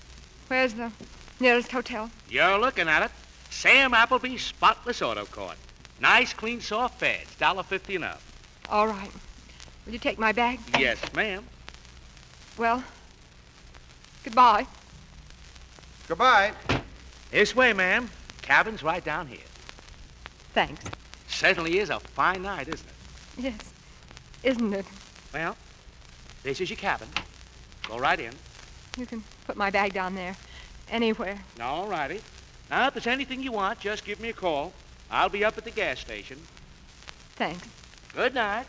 Where's the nearest hotel? You're looking at it. Sam Appleby's Spotless Auto Court. Nice, clean, soft beds. $1.50 and up. All right. Will you take my bag? Yes, ma'am. Well, goodbye. Goodbye. This way, ma'am. Cabin's right down here. Thanks. Certainly is a fine night, isn't it? Yes. Isn't it? Well, this is your cabin. Go right in. You can put my bag down there. Anywhere. All righty. Now, if there's anything you want, just give me a call. I'll be up at the gas station. Thanks. Good night.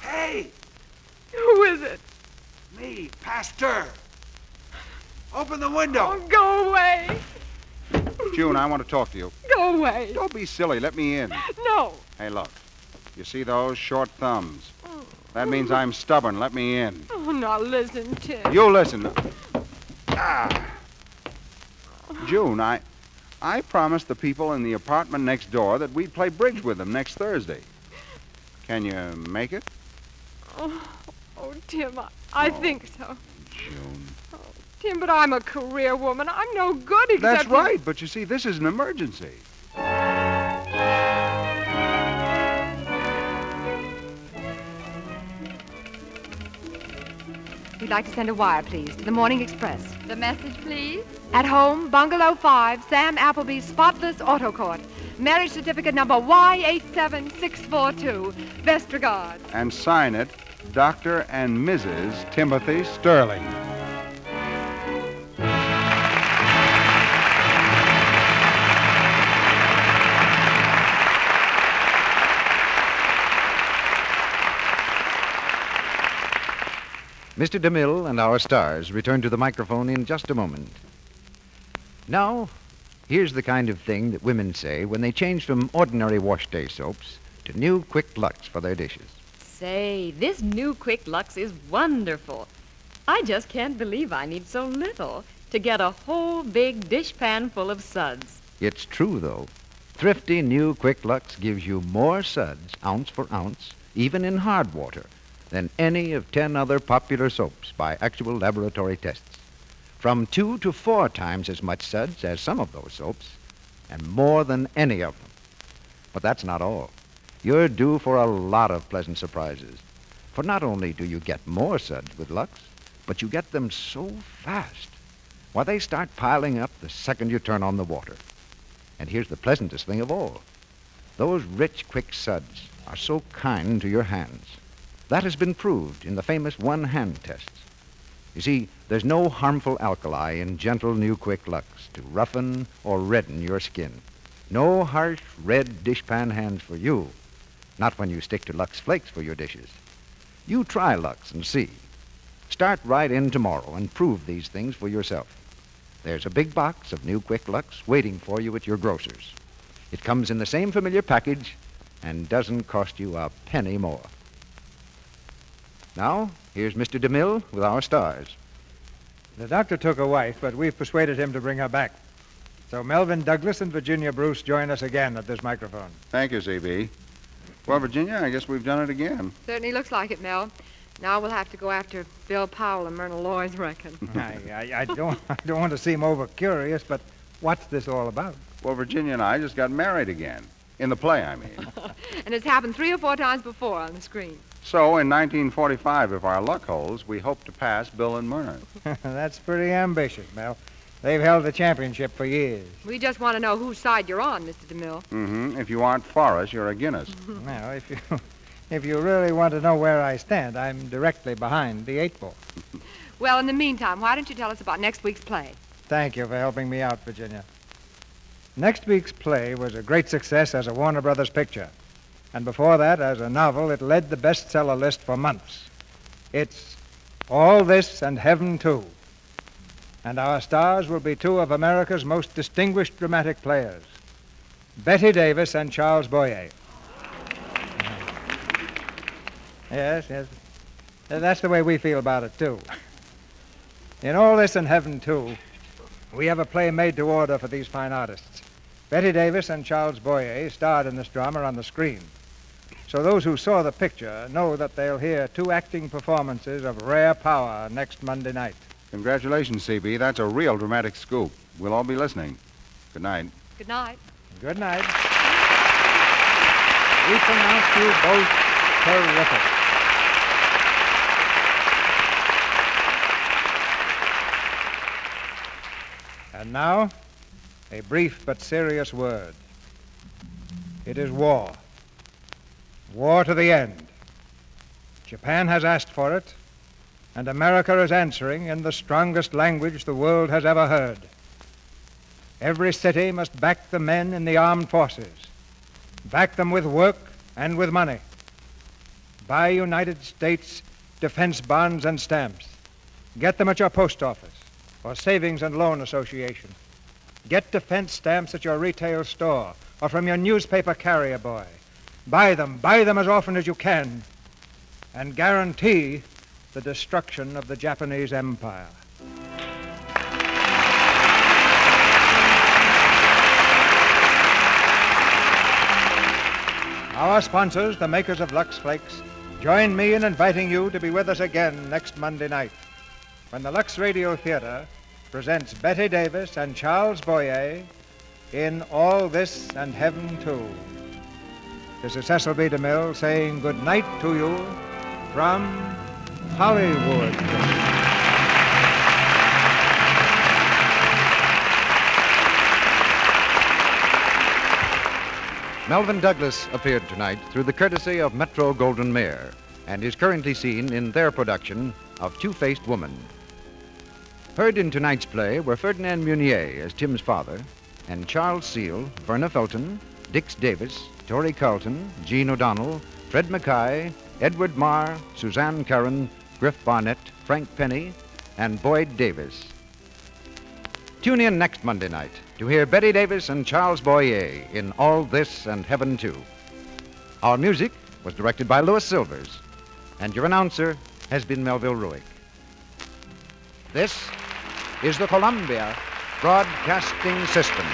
Hey! Who is it? Me, Pasteur. Open the window. Oh, go away. June, I want to talk to you. Go away. Don't be silly. Let me in. No. Hey, look. You see those short thumbs? That means I'm stubborn. Let me in. Oh, now listen, Tim. You listen. Ah. June, I promised the people in the apartment next door that we'd play bridge with them next Thursday. Can you make it? Oh, Tim, I think so. June. Oh, Tim, but I'm a career woman. I'm no good except... That's right, but you see, this is an emergency. We'd like to send a wire, please, to the Morning Express. The message, please. At home, Bungalow 5, Sam Appleby's Spotless Auto Court. Marriage certificate number Y87642. Best regards. And sign it, Dr. and Mrs. Timothy Sterling. Mr. DeMille and our stars return to the microphone in just a moment. Now, here's the kind of thing that women say when they change from ordinary wash day soaps to new Quick Lux for their dishes. Say, this new Quick Lux is wonderful. I just can't believe I need so little to get a whole big dishpan full of suds. It's true, though. Thrifty new Quick Lux gives you more suds, ounce for ounce, even in hard water, than any of 10 other popular soaps by actual laboratory tests. From 2 to 4 times as much suds as some of those soaps, and more than any of them. But that's not all. You're due for a lot of pleasant surprises. For not only do you get more suds with Lux, but you get them so fast. Why, they start piling up the second you turn on the water. And here's the pleasantest thing of all. Those rich, quick suds are so kind to your hands. That has been proved in the famous one-hand tests. You see, there's no harmful alkali in gentle new quick Lux to roughen or redden your skin. No harsh red dishpan hands for you. Not when you stick to Lux Flakes for your dishes. You try Lux and see. Start right in tomorrow and prove these things for yourself. There's a big box of new quick Lux waiting for you at your grocer's. It comes in the same familiar package and doesn't cost you a penny more. Now, here's Mr. DeMille with our stars. The doctor took a wife, but we've persuaded him to bring her back. So Melvyn Douglas and Virginia Bruce join us again at this microphone. Thank you, C.B. Well, Virginia, I guess we've done it again. Certainly looks like it, Mel. Now we'll have to go after Bill Powell and Myrna Loy's reckon. I don't want to seem over-curious, but what's this all about? Well, Virginia and I just got married again. In the play, I mean. And it's happened 3 or 4 times before on the screen. So, in 1945, if our luck holds, we hope to pass Bill and Myrna. That's pretty ambitious, Mel. They've held the championship for years. We just want to know whose side you're on, Mr. DeMille. Mm-hmm. If you aren't for us, you're against us. Now, if you really want to know where I stand, I'm directly behind the 8 ball. Well, in the meantime, why don't you tell us about next week's play? Thank you for helping me out, Virginia. Next week's play was a great success as a Warner Brothers picture. And before that, as a novel, it led the bestseller list for months. It's All This and Heaven, Too. And our stars will be 2 of America's most distinguished dramatic players, Betty Davis and Charles Boyer. Yes. That's the way we feel about it, too. In All This and Heaven, Too, we have a play made to order for these fine artists. Betty Davis and Charles Boyer starred in this drama on the screen. So those who saw the picture know that they'll hear 2 acting performances of rare power next Monday night. Congratulations, C.B. That's a real dramatic scoop. We'll all be listening. Good night. Good night. Good night. We pronounce you both terrific. And now, a brief but serious word. It is war. War to the end. Japan has asked for it, and America is answering in the strongest language the world has ever heard. Every city must back the men in the armed forces. Back them with work and with money. Buy United States defense bonds and stamps. Get them at your post office or savings and loan association. Get defense stamps at your retail store or from your newspaper carrier boy. Buy them as often as you can, and guarantee the destruction of the Japanese Empire. Our sponsors, the makers of Lux Flakes, join me in inviting you to be with us again next Monday night, when the Lux Radio Theatre presents Betty Davis and Charles Boyer in All This and Heaven, Too. This is Cecil B. DeMille saying good night to you from Hollywood. Melvyn Douglas appeared tonight through the courtesy of Metro-Goldwyn-Mayer and is currently seen in their production of Two-Faced Woman. Heard in tonight's play were Ferdinand Munier as Tim's father, and Charles Seal, Verna Felton, Dix Davis, Torrey Carlton, Jean O'Donnell, Fred Mackay, Edward Marr, Suzanne Curran, Griff Barnett, Frank Penny, and Boyd Davis. Tune in next Monday night to hear Betty Davis and Charles Boyer in All This and Heaven, Too. Our music was directed by Louis Silvers, and your announcer has been Melville Ruick. This is the Columbia Broadcasting System.